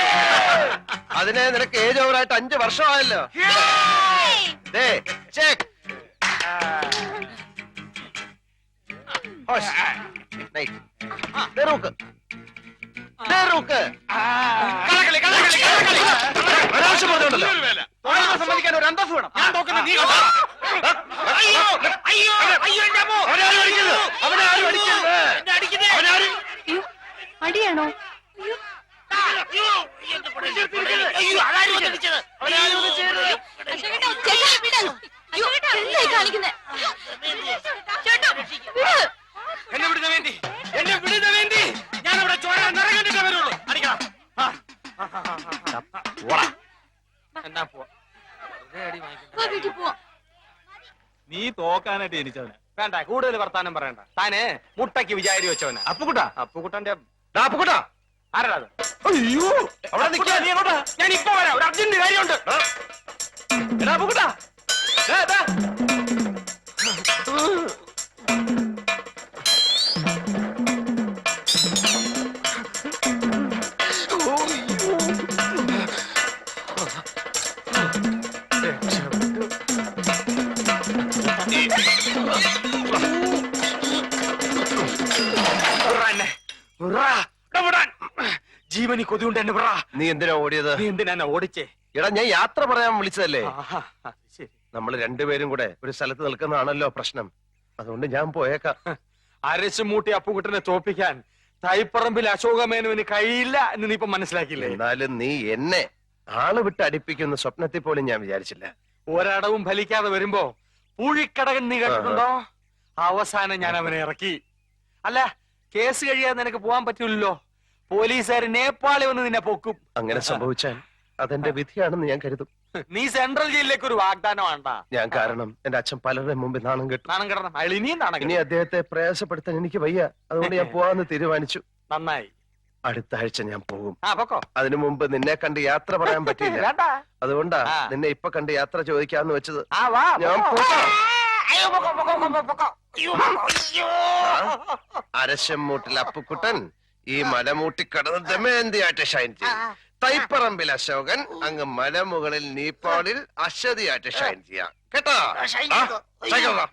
അതിനെ നിനക്ക് ഏജ് ഓവറായിട്ട് 5 വർഷമായല്ലോ. സമ്മതിക്കാൻ ഒരു അന്തസ് വേണം. ഞാൻ നോക്കുന്ന നീ അടിയാണോ? എന്നെ വിടുന്ന വേണ്ടി, എന്നെ വിടുന്ന വേണ്ടി ഞാൻ ഇവിടെ ചോര നിറകണ്ടിട്ടേ വരുള്ളൂ. അടിക്കണം. എന്നാ പോവാ. നീ തോക്കാനായിട്ട് ജനിച്ചവനാ. വേണ്ട, കൂടുതൽ വർത്താനം പറയണ്ട. താന് മുട്ടയ്ക്ക് വിചാരി വെച്ചവനാ. അപ്പുകുട്ടാ, അപ്പുകുട്ടന്റെ അപ്പുകുട്ടാ ആരാ അത്? അയ്യോ, അവിടെ നിൽക്കാ. നീ എങ്ങോട്ടാ? ഞാൻ ഇപ്പൊ വരാം, ഒരു അർജന്റ് കാര്യമുണ്ട്. എടാ അപ്പുകുട്ടാ, ജീവനി കൊതിയുണ്ട് എന്നെ പറ. നീ എന്തിനാ ഓടിയത്? നീ എന്തിനാ എന്നെ ഓടിച്ചേ? എടാ, ഞാൻ യാത്ര പറയാൻ വിളിച്ചതല്ലേ. ശരി, നമ്മൾ രണ്ടുപേരും കൂടെ ഒരു സ്ഥലത്ത് നിൽക്കുന്നതാണല്ലോ പ്രശ്നം. അതുകൊണ്ട് ഞാൻ പോയേക്കാം. അരശുമൂട്ടി അപ്പുകുട്ടനെ തോപ്പിക്കാൻ തൈപ്പറമ്പിൽ അശോകമേനുവിന് കഴിയില്ല എന്ന് നീ ഇപ്പൊ മനസ്സിലാക്കിയില്ലേ? എന്നാലും നീ എന്നെ ആള് വിട്ട് അടിപ്പിക്കുന്ന സ്വപ്നത്തിൽ പോലും ഞാൻ വിചാരിച്ചില്ല. ഒരടവും ഫലിക്കാതെ വരുമ്പോ പൂഴിക്കടകൻ നീ കേട്ടിട്ടുണ്ടോ? അവസാനം ഞാൻ അവനെ ഇറക്കി. അല്ല, കേസ് കഴിയാതെ നിനക്ക് പോകാൻ പറ്റില്ലല്ലോ. പോലീസുകാർ നേപ്പാളി വന്ന് നിന്നെ പൊക്കും. അങ്ങനെ സംഭവിച്ചാൽ അതെന്റെ വിധിയാണെന്ന് ഞാൻ കരുതും. നീ സെൻട്രൽ ജയിലിലേക്ക് ഒരു വാഗ്ദാനം വേണ്ട. ഞാൻ കാരണം എന്റെ അച്ഛൻ പലരുടെ മുമ്പിൽ നാണം കെട്ടു. നാണം കിടണം. അയാൾ ഇനിയും നാണം ഇനി അദ്ദേഹത്തെ പ്രയാസപ്പെടുത്താൻ എനിക്ക് വയ്യ. അതുകൊണ്ട് ഞാൻ പോവാന്ന് തീരുമാനിച്ചു. നന്നായി. അടുത്ത ആഴ്ച ഞാൻ പോകും. പൊക്കോ. അതിനു മുമ്പ് നിന്നെ കണ്ട് യാത്ര പറയാൻ പറ്റിയില്ല. വേണ്ട. അതുകൊണ്ടാ നിന്നെ ഇപ്പൊ കണ്ട് യാത്ര ചോദിക്കാന്ന് വെച്ചത്. ഞാൻ അരശമ്മൂട്ടിൽ അപ്പുക്കുട്ടൻ ഈ മലമൂട്ടി കടന്ന് ദമയന്തിയായിട്ട് ഷൈൻ ചെയ്യും. തൈപ്പറമ്പിൽ അശോകൻ അങ്ങ് മലമുകളിൽ നേപ്പാളിൽ അശ്വതിയായിട്ട് ഷൈൻ ചെയ്യാം. കേട്ടോ? എടുക്കണം.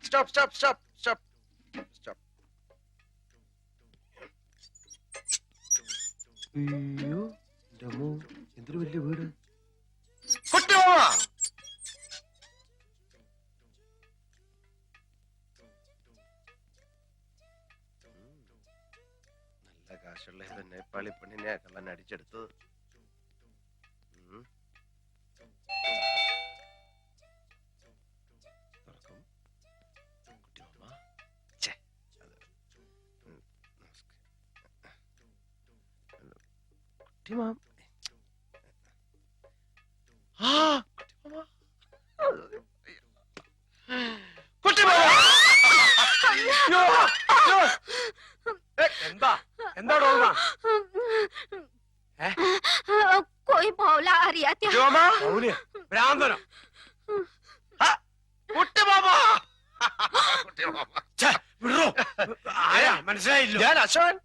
Stop stop stop stop stop. അയ്യോ, എന്തൊരു വലിയ വീട്. നല്ല കാശുള്ള നേപ്പാളി പെണ്ണിനെ കള്ളൻ അടിച്ചെടുത്തത്. എന്താ എന്താ कोई भौला हरिया ഭ്രാന്തനോ? മനസ്സിലായില്ല. ഞാൻ അശോകൻ.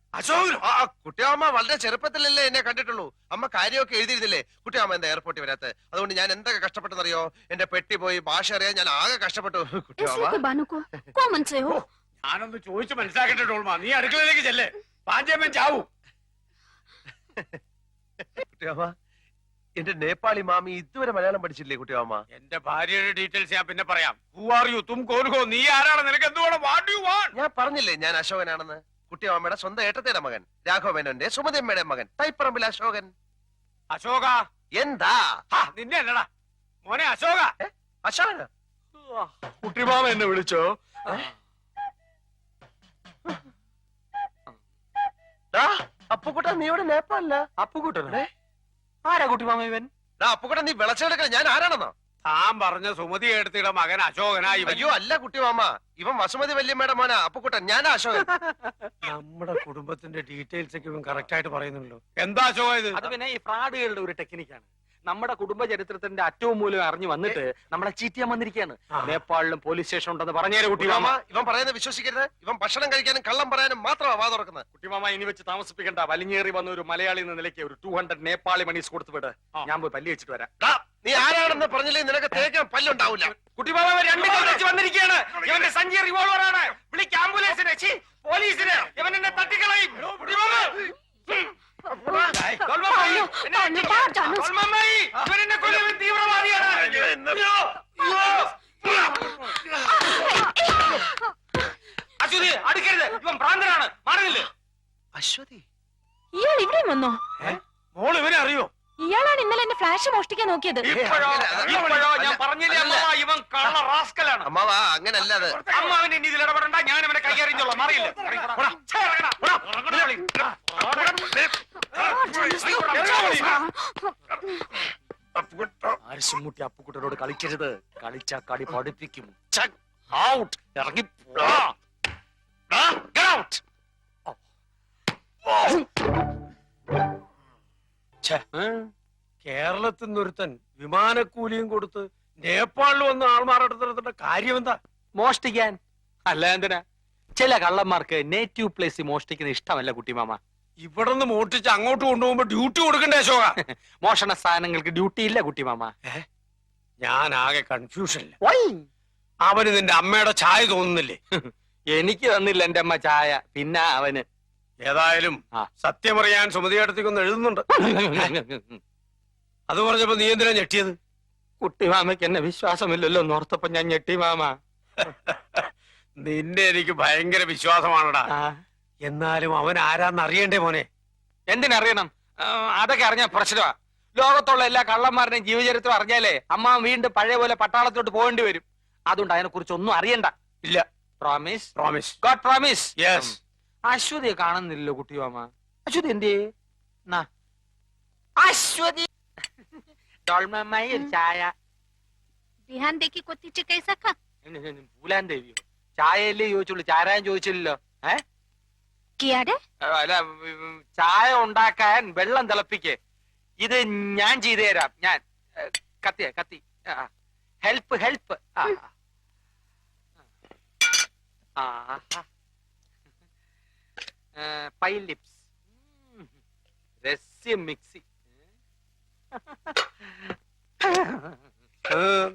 കുട്ടിയമ്മ വളരെ ചെറുപ്പത്തിലല്ലേ എന്നെ കണ്ടിട്ടുള്ളൂ. അമ്മ കാര്യമൊക്കെ എഴുതിയിരുന്നില്ലേ? കുട്ടിയമ്മ എന്താ എയർപോർട്ടിൽ വരാത്ത? അതുകൊണ്ട് ഞാൻ എന്തൊക്കെ കഷ്ടപ്പെട്ടെന്നറിയോ? എന്റെ പെട്ടി പോയി ഭാഷ അറിയാൻ ഞാൻ ആകെ കഷ്ടപ്പെട്ടു. കുട്ടിയമ്മ ഞാനൊന്ന് ചോദിച്ചു മനസ്സിലാക്കട്ടെ ഡോൾമ. നീ അടുക്കളയിലേക്ക് ചെല്ലേ, പാഞ്ചേമ്മൻ ചാവൂ. കുട്ടിയമ്മ, എന്റെ നേപ്പാളി മാമി ഇതുവരെ മലയാളം പഠിച്ചില്ലേ കുട്ടിയമ്മ? എന്റെ ഭാര്യയുടെ ഡീറ്റെയിൽസ് ഞാൻ പിന്നെ പറയാം. Who are you? തും കോൻ ഹോ? നീ ആരാണ്? നിനക്ക് എന്തുവേണം? What you want? ഞാൻ പറഞ്ഞില്ലേ ഞാൻ അശോകനാണെന്ന്. കുട്ടിയമ്മയുടെ സ്വന്തം ഏട്ടത്തിയുടെ മകൻ, രാഘവമേനോന്റെ സുമതിയമ്മയുടെ മകൻ, തൈപ്പറമ്പിൽ അശോകൻ. അശോക എന്താ? നിന്നെ അല്ലടാ മോനെ, അശോക. അശോകന? കുട്ടിമാമ എന്നെ വിളിച്ചോ? അപ്പുക്കുട്ട, നീ ഇവിടെ നേപ്പാളില്ല? അപ്പുക്കുട്ടനെ ആരാ കുട്ടിമാമ ഇവൻ? അപ്പുക്കുട്ട, നീ വിളച്ചെടുക്കല. ഞാൻ ആരാണെന്നോ? താൻ പറഞ്ഞ സുമതി എടുത്തിയുടെ മകൻ അശോകനാ ഇവൻ. അയ്യോ അല്ല കുട്ടിമാമ, ഇവൻ വസുമതി വല്യമ്മയുടെ മോനാ അപ്പുക്കുട്ടൻ. ഞാനാ അശോകൻ. നമ്മുടെ കുടുംബത്തിന്റെ ഡീറ്റെയിൽസ് ഒക്കെ ഇവൻ കറക്റ്റ് ആയിട്ട് പറയുന്നുണ്ടല്ലോ. എന്താ അശോക ഇത്? അത് പിന്നെ ഈ ഫ്രാഡുകളുടെ ഒരു ടെക്നിക്കാണ്. നമ്മുടെ കുടുംബ ചരിത്രത്തിന്റെ അറ്റവും മൂലം അറിഞ്ഞു വന്നിട്ട് നമ്മളെ ചീറ്റിയാൻ വന്നിരിക്കുകയാണ്. നേപ്പാളിലും പോലീസ് സ്റ്റേഷൻ ഉണ്ടെന്ന് പറഞ്ഞേരെ കുട്ടിമാമ. ഇവൻ പറയുന്നത് വിശ്വസിക്കരുത്. ഇവൻ ഭക്ഷണം കഴിക്കാനും കള്ളം പറയാനും മാത്രമാ വാ തുറക്കുന്നത്. കുട്ടിമാമ ഇനി വെച്ച് താമസിപ്പിക്കണ്ട. വലിഞ്ഞേറി വന്ന ഒരു മലയാളി എന്ന നിലയ്ക്ക് ഒരു 200 നേപ്പാളി മണീസ് കൊടുത്തു വിട്. ഞാൻ പോയി പല്ലി വെച്ചിട്ട് വരാം. നീ ആരാണെന്ന് പറഞ്ഞില്ലേ നിനക്ക് തേക്കാൻ പല്ലുണ്ടാവില്ല. കുട്ടിമാമ 2 കൈ വെച്ച് വന്നിരിക്കുകയാണ്. ഇവന്റെ സഞ്ചി റിവോൾവറാണ്. വിളിക്ക് ആംബുലൻസിനെ. പോലീസിനെ. ഇവൻ എന്നെ തട്ടിക്കളയും. കുട്ടിമാമ അശ്വതി അടുക്കരുത്. ഇവൻ ഭ്രാന്തനാണ്. മാറുന്നില്ലേ? അശ്വതി, ഇയാൾ ഇവിടെയും വന്നോ? മോൾ ഇവനെ അറിയോ? ഇയാളാണ് ഇന്നലെ എന്റെ ഫ്ലാഷ് മോഷ്ടിക്കാൻ നോക്കിയത്. ഇപ്പോഴോ ഞാൻ പറഞ്ഞില്ലേ അമ്മ, ഇവൻ കള്ള റാസ്കലാണ്. അമ്മാവാ അങ്ങനല്ല. അത് അമ്മ അവനെ ഇതിൽ ഇടപെടണ്ട. ഞാൻ അവനെ കൈകാര്യം മാറിയില്ല. ആരിശുമുട്ടി അപ്പുക്കുട്ടനോട് കളിക്കരുത്. കളിച്ച കളി പഠിപ്പിക്കും. ഇറങ്ങി കേരളത്തിൽ നിന്നൊരുത്തൻ വിമാനക്കൂലിയും കൊടുത്ത് നേപ്പാളിൽ വന്ന് ആൾമാറെടുത്തിടത്തിന്റെ കാര്യം എന്താ? മോഷ്ടിക്കാൻ. അല്ല എന്തിനാ? ചില കള്ളന്മാർക്ക് നേറ്റീവ് പ്ലേസ് മോഷ്ടിക്കുന്ന ഇഷ്ടമല്ല കുട്ടിമാമ. ഇവിടെ നിന്ന് മോഷ്ടിച്ച് അങ്ങോട്ട് കൊണ്ടുപോകുമ്പോ ഡ്യൂട്ടി കൊടുക്കണ്ടേ അശോക? മോഷണ സാധനങ്ങൾക്ക് ഡ്യൂട്ടി ഇല്ല കുട്ടിമാമ. ഞാൻ ആകെ കൺഫ്യൂഷനില്ല. അവന് നിന്റെ അമ്മയുടെ ചായ തോന്നുന്നില്ലേ? എനിക്ക് തന്നില്ല എന്റെ അമ്മ ചായ. പിന്നെ അവന് ഏതായാലും സത്യമറിയാൻ സുമതിയടത്തേക്കൊന്ന് എഴുതുന്നുണ്ട്. അത് പറഞ്ഞപ്പോ നീ എന്തിനാ ഞെട്ടിയത്? കുട്ടിമാമയ്ക്ക് എന്നെ വിശ്വാസമില്ലല്ലോ എന്നോർത്തപ്പോ ഞാൻ ഞെട്ടി മാമ. നിന്നെ എനിക്ക് ഭയങ്കര വിശ്വാസമാണടാ. എന്നാലും അവൻ ആരാന്ന് അറിയണ്ടേ മോനെ? എന്തിനറിയണം? അതൊക്കെ അറിഞ്ഞ പ്രശ്നമാ. ലോകത്തുള്ള എല്ലാ കള്ളന്മാരുടെയും ജീവചരിത്രം അറിഞ്ഞാലേ അമ്മ വീണ്ടും പഴയ പോലെ പട്ടാളത്തോട്ട് പോകേണ്ടി വരും. അതുകൊണ്ട് അതിനെ കുറിച്ച് ഒന്നും അറിയണ്ട. ഇല്ല. Promise? Promise. God promise. Yes. അശ്വതിയെ കാണുന്നില്ലല്ലോ കുട്ടിമാമ. അശ്വതി എന്തേ? അശ്വതി ഡോൾമായി ഒരു ചായ. പൂലാൻ ദേവിയോ? ചായയല്ലേ ചോദിച്ചുള്ളൂ, ചാരാൻ ചോദിച്ചില്ലല്ലോ. അല്ല, ചായ ഉണ്ടാക്കാൻ വെള്ളം തിളപ്പിക്ക്. ഇത് ഞാൻ ചെയ്തു തരാം. ഞാൻ കത്തി ഹെൽപ്പ് ഹെൽപ്പ്. പൈ ലിപ്സ് രസ്യം മിക്സി.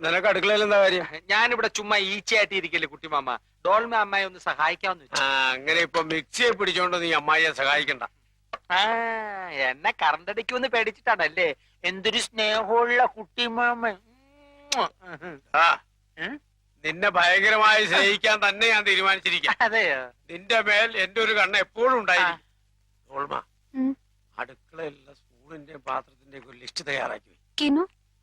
നിനക്ക് അടുക്കളയിൽ എന്താ കാര്യം? ഞാനിവിടെ ചുമ്മാ ഈച്ചയായിട്ട് ഇരിക്കല്ലേ കുട്ടിമാമ. ഡോൾമ അമ്മായി ഒന്ന് സഹായിക്കാമെന്ന് വെച്ചു. അങ്ങനെ ഇപ്പൊ മിക്സിയെ പിടിച്ചോണ്ട് നീ അമ്മായിയെ സഹായിക്കണ്ട. എന്നെ കറണ്ടടിക്കുമെന്ന് പേടിച്ചിട്ടാണല്ലേ? എന്തൊരു സ്നേഹമുള്ള കുട്ടിമാമ. നിന്നെ ഭയങ്കരമായി സ്നേഹിക്കാൻ തന്നെ ഞാൻ തീരുമാനിച്ചിരിക്കാം. അതെയോ? നിന്റെ മേൽ എന്റെ ഒരു കണ്ണ് എപ്പോഴും ഉണ്ടായിരിക്കും. ഓൾമ, അടുക്കളയിലുള്ള സ്പൂണിന്റെയും പാത്രത്തിന്റെയും ഒരു ലിസ്റ്റ് തയ്യാറാക്കി.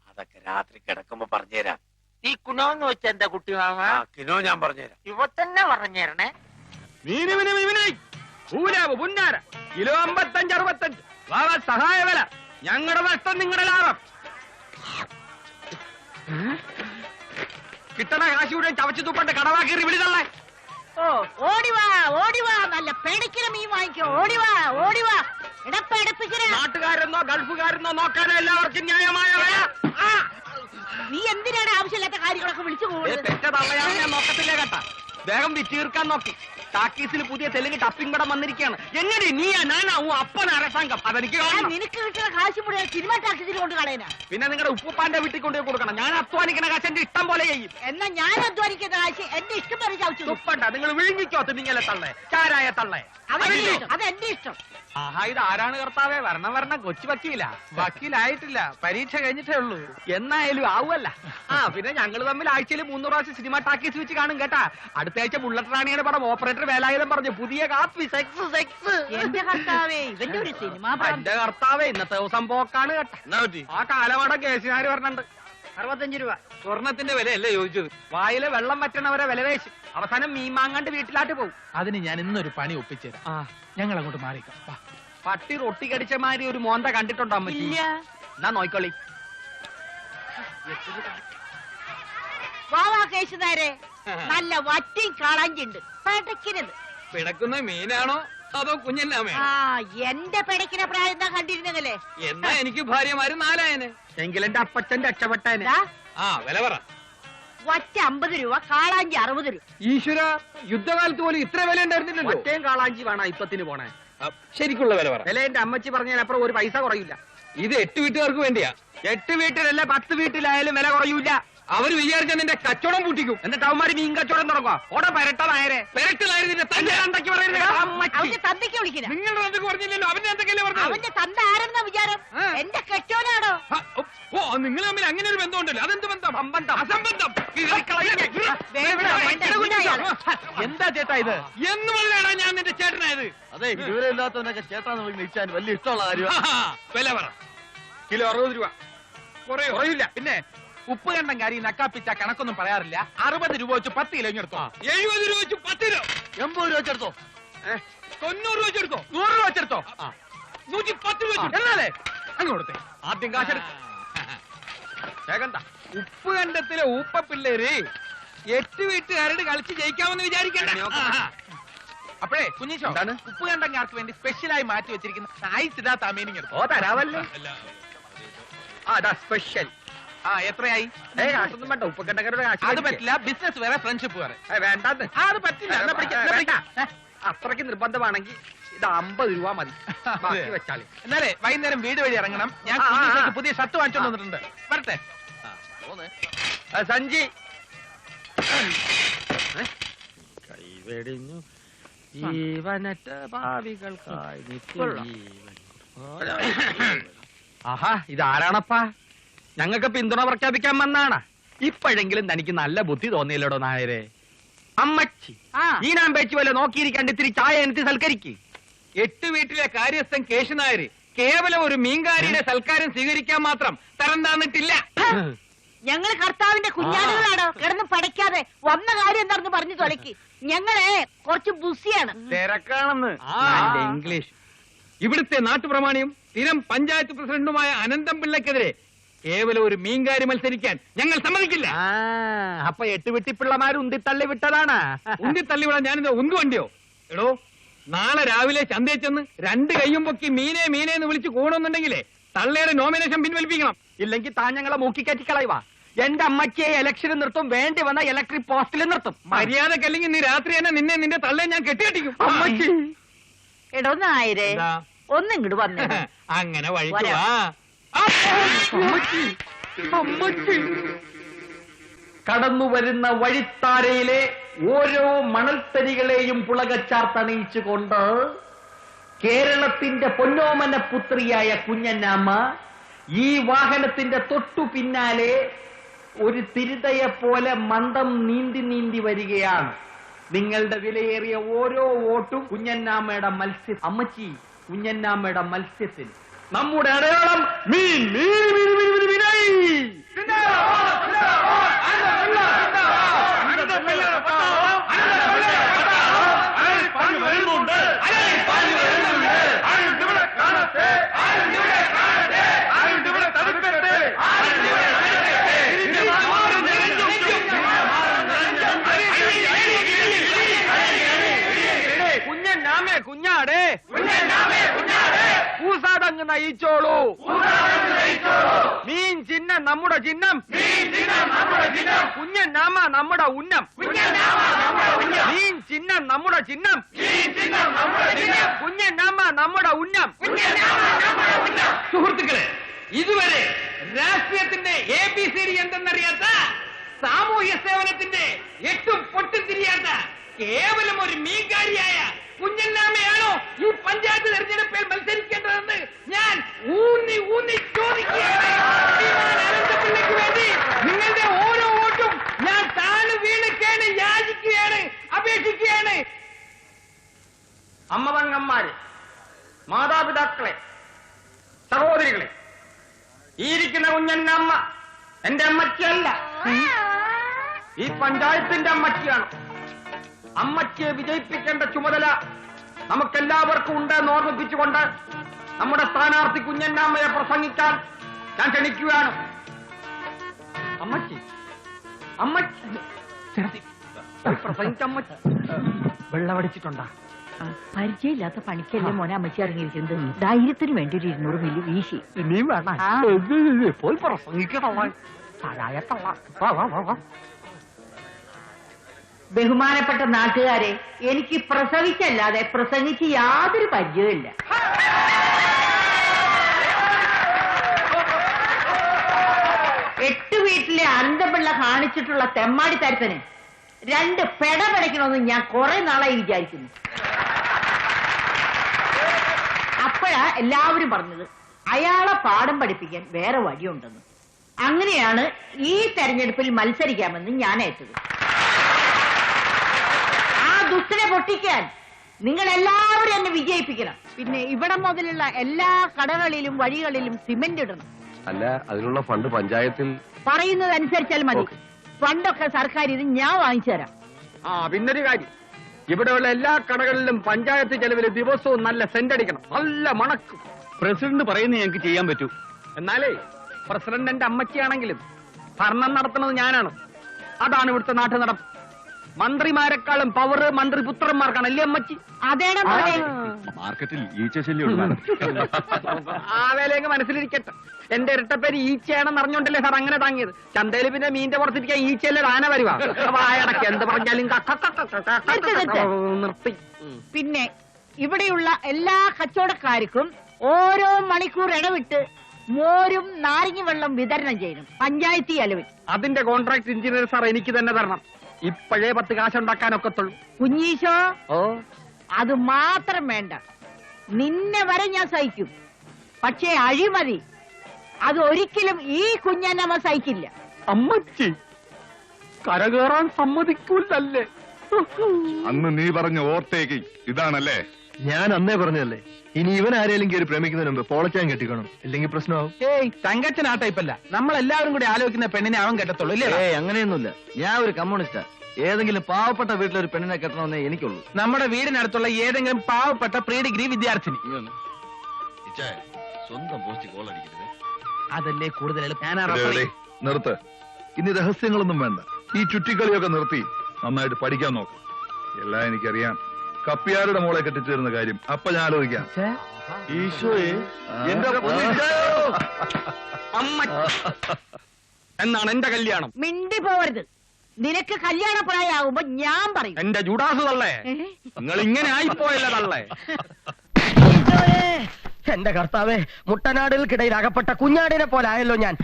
അതൊക്കെ രാത്രി കിടക്കുമ്പോ പറഞ്ഞുതരാം. ഈ കുണോന്ന് വെച്ച എന്താ കുട്ടിമാമ? കിനോ ഞാൻ പറഞ്ഞുതരാം. ഇവ തന്നെ പറഞ്ഞേരണേ. കിലോ 55-65 സഹായ വില. ഞങ്ങളുടെ നഷ്ടം നിങ്ങളുടെ ലാഭം. കിട്ടണ കാശ് കൂടെ ചവച്ചു തുപ്പണ്ട കടവാക്കി വിളിതള്ളേ. ഓടിവാ നല്ല പേടിക്കല മീൻ വാങ്ങിക്കോ. ഓടിവാ നാട്ടുകാരെന്നോ ഗൾഫുകാരെന്നോ നോക്കാനോ എല്ലാവർക്കും ന്യായമായ വില. നീ എന്തിനാണ് ആവശ്യമില്ലാത്ത കാര്യങ്ങളൊക്കെ വിളിച്ചു പോകുന്നത്? പെറ്റ തള്ളയാണ് ഞാൻ നോക്കത്തില്ല കേട്ടാ. വേഗം വിറ്റീർക്കാൻ നോക്കി. ടാക്കീസിൽ പുതിയ തെലുങ്ക് ടപ്പിംഗ് പടം വന്നിരിക്കുകയാണ്. എങ്ങനെ നീയാ ഞാനാവും അപ്പൻ അരസാങ്കം അതെനിക്ക് കാണണം. നിനക്ക് കിട്ടുന്ന കാശ് മുഴുവൻ സിനിമ ടാക്സിൽ കൊണ്ട് കളയനാ. പിന്നെ നിങ്ങളുടെ ഉപ്പുപ്പാന്റെ വീട്ടിൽ കൊണ്ടുപോയി കൊടുക്കണം. ഞാൻ അധ്വാനിക്കുന്ന കാശ് എന്റെ ഇഷ്ടം പോലെ ചെയ്യും. എന്നാ ഞാൻ അധ്വാനിക്കുന്ന കാശ് എന്റെ ഇഷ്ടം പോലെ ചവിച്ചു. ഉപ്പണ്ട നിങ്ങൾ വിഴുങ്ങിക്കോ തിന്നിങ്ങലെ തള്ളേ ചാരായ തള്ളേ. അതെന്റെ ഇഷ്ടം. ആഹാ ഇത് ആരാണ് കർത്താവേ? വരണം കൊച്ചു വക്കീലായിട്ടില്ല, പരീക്ഷ കഴിഞ്ഞിട്ടേ ഉള്ളൂ. എന്നായാലും ആവുമല്ല. പിന്നെ ഞങ്ങൾ തമ്മിൽ ആഴ്ചയിൽ 3 പ്രാവശ്യം സിനിമ ടാക്കീസ് വെച്ച് കാണും കേട്ടാ. അടുത്ത ആഴ്ച ബുള്ളറ്റ് റാണിയുടെ പടം ഓപ്പറേറ്റർ വേലായുധം പറഞ്ഞു പുതിയ കാപ്പി സെക്സ്. എന്റെ കർത്താവേ ഇവന്റെ ഒരു സിനിമ. എന്റെ കർത്താവേ ഇന്നത്തെ ദിവസം പോക്കാണ് കേട്ടാ. ആ കാലമാടം കേസുകാര് പറഞ്ഞിട്ടുണ്ട് 65 രൂപ. സ്വർണത്തിന്റെ വിലയല്ലേ ചോദിച്ചത്. വായിലെ വെള്ളം പറ്റണവരെ വില വേശി അവസാനം മീൻ വാങ്ങാണ്ട് വീട്ടിലാട്ട് പോകും. അതിന് ഞാൻ ഇന്നൊരു പണി ഒപ്പിച്ചേരാം. ഞങ്ങൾ അങ്ങോട്ട് മാറിക്കാം. പട്ടി റൊട്ടി കടിച്ച മാതിരി ഒരു മോന്ത കണ്ടിട്ടുണ്ടോ അമ്മച്ചി? എന്നാ നോയിക്കോളി. വാവാ കേശു നേരെ നല്ല വറ്റിയും കാളാഞ്ചിണ്ട് പിടയ്ക്കുന്നത്. പിടക്കുന്ന മീനാണോ അതോ കുഞ്ഞന്നാമേ? എന്റെ പിടയ്ക്കുന്ന പ്രായം എന്താ കണ്ടിരുന്നല്ലേ? എന്നാ എനിക്ക് ഭാര്യമാര് 4 എങ്കിലെന്റെ അപ്പച്ചൻ രക്ഷപ്പെട്ടേനെ. വില പറ. വറ്റ 50 രൂപ, കാളാഞ്ചി 60 രൂപ. ഈശ്വര, യുദ്ധകാലത്ത് പോലും ഇത്ര വില ഉണ്ടായിരുന്നില്ലല്ലോ. ഒറ്റയും കാളാഞ്ചി വേണം ഇപ്പത്തിന് പോണേ. ശരിക്കുള്ള വില പറ. വില എന്റെ അമ്മച്ചി പറഞ്ഞതിനപ്പുറം ഒരു പൈസ കുറയില്ല. ഇത് 8 വീട്ടുകാർക്ക് വേണ്ടിയാ. 8 വീട്ടിലല്ല 10 വീട്ടിലായാലും വില കുറയൂല. അവര് വിചാരിച്ച നിന്റെ കച്ചവടം പൂട്ടിക്കും. എന്നിട്ട് അവന്മാര് മീൻ കച്ചവടം തുടങ്ങുക. ഓടെ പെരട്ടതായരെ പെരട്ടിലായിരുന്നില്ല. തന്റെ തന്തയ്ക്ക് പറയുന്നത് അവന്റെ തന്തയ്ക്ക് വിളിക്കില്ല. നിങ്ങളുടെ തന്തയ്ക്ക് പറഞ്ഞില്ലല്ലോ. അവന്റെ തന്തയ്ക്കല്ലേ പറഞ്ഞത്? അവന്റെ തന്ത ആരെന്ന വിചാരം? എന്റെ കെട്ടോനാണോ? ഓ നിങ്ങൾ തമ്മിൽ അങ്ങനെ ഒരു ബന്ധമുണ്ടല്ലോ. അതെന്ത് ബന്ധം? അസംബന്ധം. എന്താ ചേട്ടാ ഇത്? എന്ന് പറഞ്ഞാണ് ഞാൻ നിന്റെ ചേട്ടനായത്. അതെ വിവരമില്ലാത്തവനൊക്കെ ചേട്ടാന്ന് വിളിച്ചാൽ വലിയ ഇഷ്ടമുള്ള കാര്യം. വില പറ. കിലോ 60 രൂപ. കുറയില്ല. പിന്നെ ഉപ്പ് കണ്ടം കാര്യം നക്കാപ്പിച്ച കണക്കൊന്നും പറയാറില്ല. 60 രൂപ വെച്ച് 10 കിലോ എടുത്തോ. 70 രൂപ വെച്ച് 10 കിലോ. 80 രൂപ വെച്ചെടുത്തോ. 90 രൂപ വെച്ചെടുത്തോ. 100 രൂപ വെച്ചെടുത്തോ. 110 രൂപ വെച്ചു. എന്നാലേ അങ്ങ് കൊടുത്തേ. ആദ്യം കാശെടുത്ത ഉപ്പ് കണ്ടത്തിലെ ഊപ്പ പിള്ളേര് 8 വീട്ടുകാരോട് കളിച്ച് ജയിക്കാമെന്ന് വിചാരിക്കണ്ട. അപ്പോഴേ കുഞ്ഞിച്ചോ ഉപ്പ് കണ്ടങ്ങാർക്ക് വേണ്ടി സ്പെഷ്യലായി മാറ്റി വെച്ചിരിക്കുന്ന ഐസ് ഇടാത്ത മീനിങ് എടുത്തോ. തരാവല്ലേ. സ്പെഷ്യൽ. എത്രയായി? കാശൊന്നും വേണ്ട. ഉപ്പ് കണ്ടങ്ങരുടെ കാശ് അത് പറ്റില്ല. ബിസിനസ് വേറെ, ഫ്രണ്ട്ഷിപ്പ് വേറെ. വേണ്ടാന്ന്. അത് പറ്റില്ല. അത്രയ്ക്ക് നിർബന്ധമാണെങ്കിൽ ഇത് 50 രൂപ മതി. ബാക്കി വെച്ചാല്. എന്നാലേ വൈകുന്നേരം വീട് വഴി ഇറങ്ങണം. ഞാൻ പുതിയ ഷർട്ട് വാങ്ങിച്ചോണ്ട് വന്നിട്ടുണ്ട്. വരട്ടെ. സഞ്ജി കൈവെടിഞ്ഞു ജീവനറ്റ ഭാവികൾക്കായി. ആഹാ ഇതാരാണപ്പാ? ഞങ്ങൾക്ക് പിന്തുണ പ്രഖ്യാപിക്കാൻ വന്നാണ്. ഇപ്പോഴെങ്കിലും തനിക്ക് നല്ല ബുദ്ധി തോന്നിയില്ലടോ നായരെ. അമ്മച്ചി ഈ ഞാൻ പേച്ചു പോലെ നോക്കിയിരിക്കാണ്ട് ഇത്തിരി ചായ എനിക്ക് സൽക്കരിക്ക്. 8 വീട്ടിലെ കാര്യസ്ഥൻ കേശുനായര് കേവലം ഒരു മീൻകാരിയുടെ സൽക്കാരം സ്വീകരിക്കാൻ മാത്രം തരം താന്നിട്ടില്ല. ഞങ്ങൾ കർത്താവിന്റെ കുഞ്ഞാടുകളാണോ? കിടന്ന് പടയ്ക്കാതെ വന്ന കാര്യം എന്താണെന്ന് പറഞ്ഞു തൊലക്കി. ഞങ്ങളെ കുറച്ച് ബുസിയാണ്. തിരക്കാണെന്ന് ഇംഗ്ലീഷ്. ഇവിടുത്തെ നാട്ടുപ്രമാണിയും സ്ഥിരം പഞ്ചായത്ത് പ്രസിഡന്റുമായ അനന്തം പിള്ളക്കെതിരെ കേവലം ഒരു മീൻകാരി മത്സരിക്കാൻ ഞങ്ങൾ സമ്മതിക്കില്ല. അപ്പൊ 8 വെട്ടിപ്പിള്ളമാര് ഉന്തിത്തള്ളി വിട്ടതാണ്. ഉന്തിത്തള്ളി വിടാൻ ഞാനിത് ഉന്തുവണ്ടിയോ? എടോ നാളെ രാവിലെ ചന്തയിൽ ചെന്ന് 2 കയ്യും പൊക്കി മീനെ എന്ന് വിളിച്ച് കൂടണമെന്നുണ്ടെങ്കിലേ തള്ളയുടെ നോമിനേഷൻ പിൻവലിപ്പിക്കണം. ഇല്ലെങ്കിൽ താൻ ഞങ്ങളെ മൂക്കിക്കറ്റിക്കളയുവാ. എന്റെ അമ്മയ്ക്ക് ഇലക്ഷന് നിർത്തും. വേണ്ടി വന്ന ഇലക്ട്രിക് പോസ്റ്റിൽ നിർത്തും. മര്യാദക്കല്ലെങ്കിൽ നീ രാത്രി തന്നെ നിന്റെ തള്ളയെ ഞാൻ കെട്ടിയടിക്കും. അമ്മച്ചി എടോ നായരെ ഒന്നിങ്ങോട്ട് വന്നേ. അങ്ങനെ വഴിക്കുവാ. കടന്നു വരുന്ന വഴിത്താരയിലെ ഓരോ മണൽത്തരികളെയും പുളകച്ചാർത്തണിയിച്ചുകൊണ്ട് കേരളത്തിന്റെ പൊന്നോമന പുത്രിയായ കുഞ്ഞന്നാമ്മ ഈ വാഹനത്തിന്റെ തൊട്ടു പിന്നാലെ ഒരു തിരുതയെ പോലെ മന്ദം നീന്തി വരികയാണ്. നിങ്ങളുടെ വിലയേറിയ ഓരോ വോട്ടും കുഞ്ഞന്നാമ്മയുടെ മത്സ്യം. അമ്മച്ചി കുഞ്ഞന്നാമ്മയുടെ മത്സ്യത്തിന് നമ്മുടെ അടയാളം മീൻ. കുഞ്ഞാടേ പൂസാടങ്ങ് നയിച്ചോളൂ. മീൻ ചിഹ്നം നമ്മുടെ ചിഹ്നം. കുഞ്ഞന്നാമ നമ്മുടെ ഉന്നം. ചിഹ്നം നമ്മുടെ ചിഹ്നം, കുഞ്ഞന്നമ്മ നമ്മുടെ ഉന്നം. സുഹൃത്തുക്കളെ, ഇതുവരെ രാഷ്ട്രീയത്തിന്റെ ABCD എന്തെന്നറിയാത്ത, സാമൂഹ്യ സേവനത്തിന്റെ 8 പൊട്ടും തിരിയാത്ത കേവലം ഒരു മീൻകാരിയായ കുഞ്ഞന്നാമയാണോ ഈ പഞ്ചായത്ത് തെരഞ്ഞെടുപ്പിൽ മത്സരിക്കേണ്ടതെന്ന് ഞാൻ ഊന്നി ഊന്നി ചോദിക്കുകയാണ്. അനന്തപിള്ളയ്ക്ക് വേണ്ടി നിങ്ങളുടെ ഓരോ വോട്ടും ഞാൻ താഴെ വീണിക്കാണ്, യാചിക്കുകയാണ്, അപേക്ഷിക്കുകയാണ്. അമ്മവങ്ങന്മാരെ, മാതാപിതാക്കളെ, സഹോദരികളെ, ഈ ഇരിക്കുന്ന കുഞ്ഞന്നമ്മ എന്റെ അമ്മച്ചല്ല, ഈ പഞ്ചായത്തിന്റെ അമ്മച്ചിയാണ്. അമ്മച്ചിയെ വിജയിപ്പിക്കേണ്ട ചുമതല നമുക്കെല്ലാവർക്കും ഉണ്ടെന്ന് ഓർമ്മിപ്പിച്ചുകൊണ്ട് നമ്മുടെ സ്ഥാനാർത്ഥി കുഞ്ഞന്നമ്മയെ പ്രസംഗിക്കാൻ ഞാൻ ക്ഷണിക്കുകയാണ്. അമ്മച്ചി, അമ്മച്ചി പ്രസംഗിച്ച അമ്മച്ചി വെള്ളമടിച്ചിട്ടുണ്ടാ? പരിചയമില്ലാത്ത പണിക്കല്ലേ മോനെ അമ്മച്ചി ഇറങ്ങിയിരിക്കുന്നത്. ധൈര്യത്തിന് വേണ്ടി ഒരു 200 മില്ലി വീശി. ഇനിയും വേണം, പോയി പ്രസംഗിക്കണം. ബഹുമാനപ്പെട്ട നാട്ടുകാരെ, എനിക്ക് പ്രസവിച്ചല്ലാതെ പ്രസംഗിച്ച് യാതൊരു പരിചയമില്ല. എട്ട് വീട്ടിലെ അന്തപിള്ള കാണിച്ചിട്ടുള്ള തെമ്മാടി തരത്തിന് 2 പെട പടയ്ക്കണമെന്ന് ഞാൻ കുറെ നാളായി വിചാരിക്കുന്നു. അപ്പോഴാ എല്ലാവരും പറഞ്ഞത് അയാളെ പാഠം പഠിപ്പിക്കാൻ വേറെ വഴിയുണ്ടെന്ന്. അങ്ങനെയാണ് ഈ തെരഞ്ഞെടുപ്പിൽ മത്സരിക്കാമെന്ന് ഞാൻ ഏറ്റത്. ആ ദുഷ്ടനെ പൊട്ടിക്കാൻ നിങ്ങൾ എല്ലാവരും എന്നെ വിജയിപ്പിക്കണം. പിന്നെ ഇവിടെ മുതലുള്ള എല്ലാ കടകളിലും വഴികളിലും സിമന്റ് ഇടണം. അല്ല, അതിനുള്ള ഫണ്ട് പഞ്ചായത്തിൽ പറയുന്നത് അനുസരിച്ചാൽ മതി. ഫണ്ടൊക്കെ സർക്കാർ ഇത് ഞാൻ വാങ്ങിച്ചു തരാം. പിന്നൊരു കാര്യം, ഇവിടെയുള്ള എല്ലാ കടകളിലും പഞ്ചായത്ത് ചെലവിൽ ദിവസവും നല്ല സെന്റ് അടിക്കണം, നല്ല മണക്കും. പ്രസിഡന്റ് പറയുന്നത് ഞങ്ങൾക്ക് ചെയ്യാൻ പറ്റൂ. എന്നാലേ പ്രസിഡന്റ് എന്റെ അമ്മച്ചിയാണെങ്കിലും ഭരണം നടത്തുന്നത് ഞാനാണ്. അതാണ് ഇവിടുത്തെ നാട്ടു നടപ്പ്. മന്ത്രിമാരെക്കാളും പവർ മന്ത്രിപുത്രന്മാർക്കാണ്, അല്ലേ അമ്മച്ചി? അതേടാ മാർക്കറ്റിൽ ഈച്ച ശല്യം ആ വേലയെങ്കിൽ മനസ്സിലിരിക്കട്ടെ. എന്റെ ഇരട്ടപ്പേര് ഈച്ചയാണെന്ന് അറിഞ്ഞോണ്ടല്ലേ സാർ അങ്ങനെ താങ്ങിയത്. ചന്തയിൽ പിന്നെ മീന്റെ പുറത്തിരിക്കാൻ ഈച്ചയല്ലേ ആന വരുവാ. വായടക്ക് എന്ത് പറഞ്ഞാലും നിർത്തി. പിന്നെ ഇവിടെയുള്ള എല്ലാ കച്ചവടക്കാർക്കും ഓരോ മണിക്കൂർ ഇടവിട്ട് മോരും നാരങ്ങ വെള്ളം വിതരണം ചെയ്യണം, പഞ്ചായത്ത് ചെലവിൽ. അതിന്റെ കോൺട്രാക്ട് എഞ്ചിനീയർ സാർ എനിക്ക് തന്നെ തരണം. ഇപ്പോഴേ 10 കാശുണ്ടാക്കാനൊക്കത്തുള്ളൂ. കുഞ്ഞീശോ, ഓ അത് മാത്രം വേണ്ട, നിന്നെ വരെ ഞാൻ സഹിക്കും. പക്ഷേ അഴിമതി അത് ഒരിക്കലും ഈ കുഞ്ഞന്നമ്മ സഹിക്കില്ല. അമ്മച്ചി കരകയറാൻ സമ്മതിക്കൂലല്ലേ? അന്ന് നീ പറഞ്ഞ ഓർത്തേക്ക് ഇതാണല്ലേ? ഞാൻ അന്നേ പറഞ്ഞതല്ലേ, ഇനി ഇവൻ ആരെങ്കിലും കയറി പ്രേമിക്കുന്നതിന് മുമ്പ് പോളച്ചാൻ കെട്ടിക്കണം, ഇല്ലെങ്കിൽ പ്രശ്നമാവും. ഏയ്, തങ്കച്ചൻ ആ ടൈപ്പല്ല. നമ്മളെല്ലാവരും കൂടി ആലോചിക്കുന്ന പെണ്ണിനെ അവൻ കെട്ടത്തുള്ളൂ, ഇല്ലേ? അങ്ങനെയൊന്നുമില്ല. ഞാൻ ഒരു കമ്മ്യൂണിസ്റ്റാ. ഏതെങ്കിലും പാവപ്പെട്ട വീട്ടിലൊരു പെണ്ണിനെ കെട്ടണമെന്നേ എനിക്കുള്ളൂ. നമ്മുടെ വീടിനടുത്തുള്ള ഏതെങ്കിലും പാവപ്പെട്ട പ്രീ ഡിഗ്രി വിദ്യാർത്ഥിനി. സ്വന്തം പോസ്റ്റ് കോൾ അടിക്കരുത്. അതല്ലേ കൂടുതൽ എളുപ്പം. നിർത്ത്. ഇനി രഹസ്യങ്ങളൊന്നും വേണ്ട. ഈ ചുറ്റിക്കളിയൊക്കെ നിർത്തി നന്നായിട്ട് പഠിക്കാൻ നോക്ക്. എല്ലാം എനിക്കറിയാം. കപ്പിയാരുടെ മോളെ കെട്ടിച്ചേരുന്ന കാര്യം അപ്പൊ ഞാൻ ആലോചിക്കാം. ഈശോയെ, എന്റെ അമ്മ എന്നാണ് എന്റെ കല്യാണം. മിണ്ടി പോവരുത്. നിനക്ക് കല്യാണ പ്രായമാകുമ്പോ ഞാൻ പറയും. എന്റെ ജുഡാസ് തള്ളേ, നിങ്ങൾ ഇങ്ങനെ ആയിപ്പോയല്ലേ തള്ളേ. എന്റെ കർത്താവേ, മുട്ടനാടുകൾക്കിടയിൽ അകപ്പെട്ട കുഞ്ഞാടിനെ പോലെ ആയല്ലോ ഞാൻ.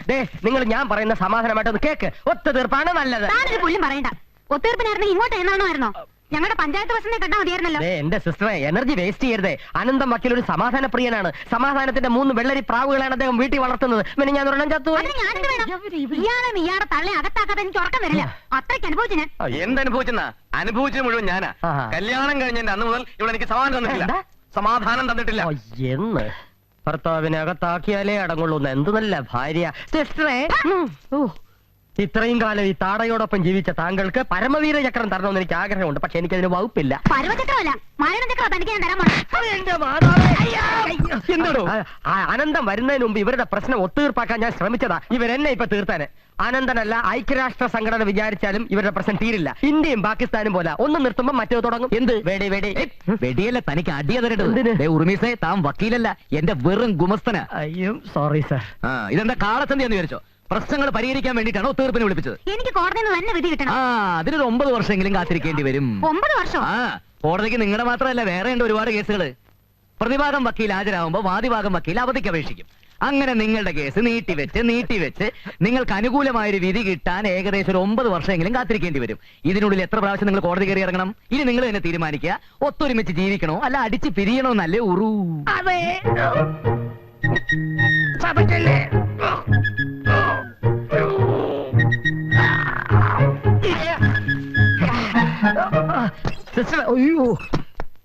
നിങ്ങൾ ഞാൻ പറയുന്ന സമാധാനമായിട്ടൊന്ന് കേക്ക്. ഒത്തുതീർപ്പാണ് നല്ലത്. പുല്ലും പറയണ്ട. ഒത്തീർപ്പിനായിരുന്നു ഇങ്ങോട്ട് എന്നാണോ? ഞങ്ങളുടെ പഞ്ചായത്ത് ബസ്സിനെ കണ്ടാൽ മതിയായിരുന്നല്ലോ. എന്റെ സിസ്റ്ററെ, എനർജി വേസ്റ്റ് ചെയ്യരുതേ. അനന്തം വക്കീൽ ഒരു സമാധാന പ്രിയനാണ്. സമാധാനത്തിന്റെ 3 വെള്ളരി പ്രാവുകളാണ് അദ്ദേഹം വീട്ടിൽ വളർത്തുന്നത്. പിന്നെ ഞാൻ ഒരെണ്ണം ചത്തു. ഇയാളെ തള്ളെ അകത്താക്കാതെ എനിക്ക് ഉറക്കം വരില്ല. അത്രയ്ക്ക് അനുഭവിച്ചു ഞാൻ. എന്തനുഭവിച്ചെന്നാ? അനുഭവിച്ചത് മുഴുവൻ ഞാനാ. കല്യാണം കഴിഞ്ഞതിന്റെ അന്ന് മുതൽ ഇവിടെ എനിക്ക് സമാധാനം തന്നിട്ടില്ല. എന്ന് ഭർത്താവിനെ അകത്താക്കിയാലേ അടങ്ങുള്ളൂ. എന്ത് നല്ല ഭാര്യ. സിസ്റ്ററെ, ഇത്രയും കാലം ഈ താടയോടൊപ്പം ജീവിച്ച താങ്കൾക്ക് പരമവീര ചക്രം തരണമെന്ന് എനിക്ക് ആഗ്രഹമുണ്ട്. പക്ഷെ എനിക്കതിന് വകുപ്പില്ല. എന്തോ അനന്തം വരുന്നതിന് മുമ്പ് ഇവരുടെ പ്രശ്നം ഒത്തുതീർപ്പാക്കാൻ ഞാൻ ശ്രമിച്ചതാ. ഇവരെന്നെ ഇപ്പൊ തീർത്താന്. അനന്തനല്ല, ഐക്യരാഷ്ട്ര സംഘടന വിചാരിച്ചാലും ഇവരുടെ പ്രശ്നം തീരില്ല. ഇന്ത്യയും പാകിസ്ഥാനും പോലെ ഒന്ന് നിർത്തുമ്പോ മറ്റേത് തുടങ്ങും. എന്ത് വെടി വെടി വെടിയല്ല, തനിക്ക് അടിയ തരേണ്ടത്. ഉറുമീസേ, താൻ വക്കീലല്ല, എന്റെ വെറും ഗുമസ്തന. അയ്യോ സോറി സാർ. ഇതെന്താ കാളസന്ധി എന്ന് വിചാരിച്ചോ? പ്രശ്നങ്ങൾ പരിഹരിക്കാൻ വേണ്ടിയിട്ടാണ് ഒത്തുതീർപ്പിനെ വിളിപ്പിച്ചത്. എനിക്ക് കോടതിയിൽ നിന്ന് തന്നെ വിധി കിട്ടണം. ആ അതിനൊരു 9 വർഷമെങ്കിലും കാത്തിരിക്കേണ്ടി വരും. 9 വർഷം? ആ കോടതിക്ക് നിങ്ങളുടെ മാത്രമല്ല വേറെ ഉണ്ട് ഒരുപാട് കേസുകൾ. പ്രതിഭാഗം വക്കീൽ ഹാജരാകുമ്പോൾ വാദിഭാഗം വക്കീൽ അവധിക്ക് അപേക്ഷിക്കും. അങ്ങനെ നിങ്ങളുടെ കേസ് നീട്ടിവെച്ച് നിങ്ങൾക്ക് അനുകൂലമായൊരു വിധി കിട്ടാൻ ഏകദേശം ഒരു 9 വർഷമെങ്കിലും കാത്തിരിക്കേണ്ടി വരും. ഇതിനുള്ളിൽ എത്ര പ്രാവശ്യം നിങ്ങൾ കോടതി കയറി ഇറങ്ങണം? ഇനി നിങ്ങൾ തന്നെ തീരുമാനിക്കുക. ഒത്തൊരുമിച്ച് ജീവിക്കണോ അല്ല അടിച്ച് പിരിയണോ എന്നല്ലേ ഉറൂ.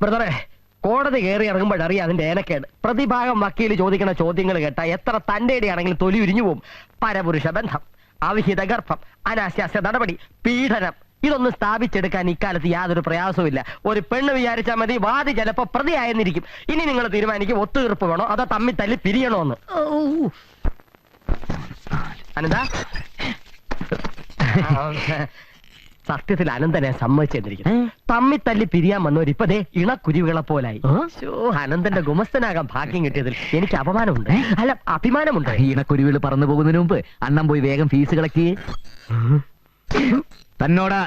ബ്രദറെ, കോടതി കയറി ഇറങ്ങുമ്പോഴറിയാം അതിന്റെ ഏനക്കേട്. പ്രതിഭാഗം വക്കീല് ചോദിക്കുന്ന ചോദ്യങ്ങൾ കേട്ടാ എത്ര തന്റെയാണെങ്കിലും തൊലി ഉരിഞ്ഞു പോവും. പരപുരുഷ ബന്ധം, അവിഹിത ഗർഭം, അനാശാസ്യ നടപടി, പീഡനം, ഇതൊന്നും സ്ഥാപിച്ചെടുക്കാൻ ഇക്കാലത്ത് യാതൊരു പ്രയാസവും ഇല്ല. ഒരു പെണ്ണ് വിചാരിച്ചാൽ മതി വാദി ചിലപ്പോ പ്രതിയായെന്നിരിക്കും. ഇനി നിങ്ങൾ തീരുമാനിക്കും ഒത്തുതീർപ്പ് വേണോ അതോ തമ്മിൽ തല്ലി പിരിയണോന്ന്. അനന്താ, സത്യത്തിൽ അനന്തനെ സമ്മതിച്ചെന്നിരിക്കുന്നു. തമ്മി തല്ലി പിരിയാൻ വന്നവരിപ്പതേ ഇണക്കുരുവികളെ പോലായി. അനന്തന്റെ ഗുമസ്തനാകാൻ ഭാഗ്യം കിട്ടിയതിൽ എനിക്ക് അപമാനമുണ്ട്, അല്ല അഭിമാനമുണ്ട്. ഇണക്കുരുവികൾ പറന്നു പോകുന്നതിന് മുമ്പ് അണ്ണൻ പോയി വേഗം ഫീസ് കളക്ട് ചെയ്യേ. തന്നോടാ.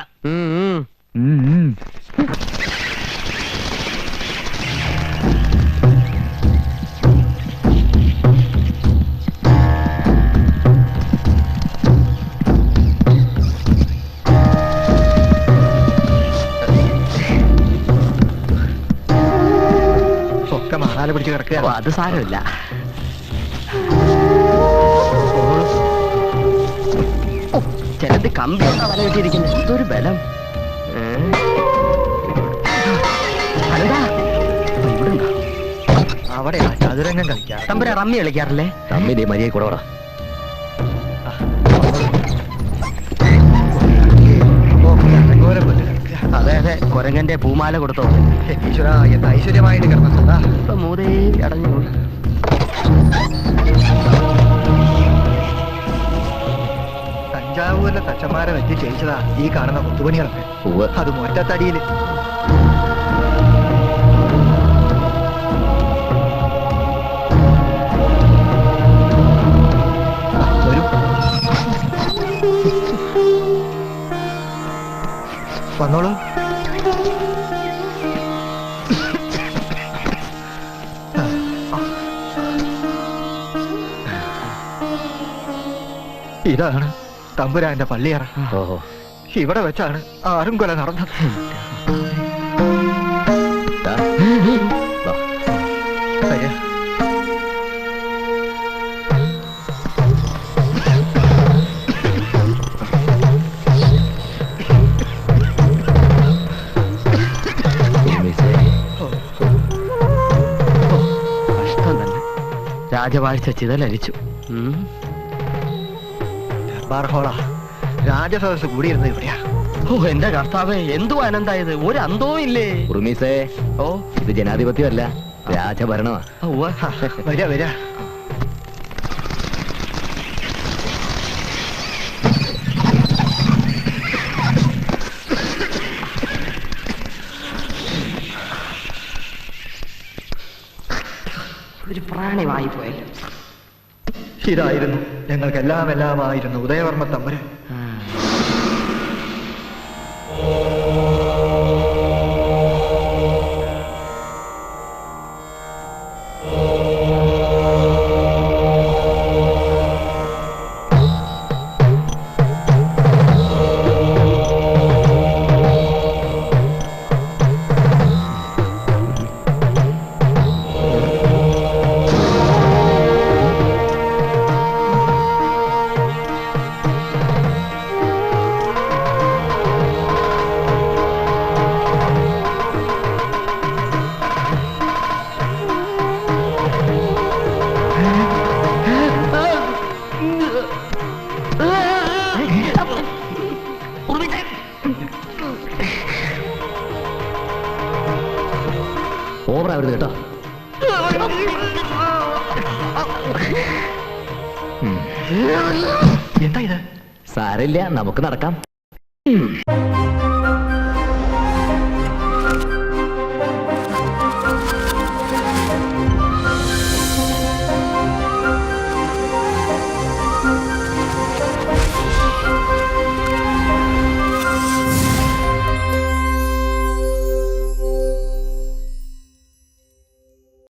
ഒക്കെ മഹാല പിടിച്ച് കിടക്കുക. അത് സാരമില്ല. ചിലത് കമ്പി വല കിട്ടിയിരിക്കുന്നത്. എന്തൊരു ബലം. അവിടെ ചതുരംഗം കളിക്കാം. തമ്പുരാ റമ്മി കളിക്കാറില്ലേ? റമ്മിന്റെ മര്യാദ കൂടെ പറ. അതെ അതെ, കൊരങ്ങന്റെ പൂമാല കൊടുത്തോ. ഈശ്വര, എന്താ ഐശ്വര്യമായിട്ട് കിടന്നിട്ടുണ്ടാ. ഇപ്പൊ മൂതേവി അടഞ്ഞു. തഞ്ചാവൂരിലെ തച്ചന്മാരെ വെച്ച് ചെയ്യിച്ചതാ ഈ കാണുന്ന കൊത്തുപണികളൊക്കെ. അത് ഒറ്റത്തടിയില്. വന്നോളൂ. ഇതാണ് തമ്പുരാന്റെ പള്ളിയറ. ഇവിടെ വെച്ചാണ് ആരും കൊല നടന്നത്. രാജവാഴ്ച ചിതലരിച്ചു. രാജസദസ് കൂടിയിരുന്നത് ഇവിടെയാ. ഓ എന്റെ കർത്താവേ, എന്തു അനന്തായത്, ഒരു അന്തവും ഇല്ലേ. ഉറുമീസേ, ഓ ഇത് ജനാധിപത്യമല്ല, രാജഭരണമാ. വരാ വരാ. ഒരു പ്രാണിയായി പോയല്ലോ. ഇതായിരുന്നു ഞങ്ങൾക്കെല്ലാം എല്ലാമായിരുന്നു ഉദയവർമ്മ തമ്പുരാൻ. ഓവറാവരുത് കേട്ടോ. എന്താ ഇത്? സാരമില്ല, നമുക്ക് നടക്കാം.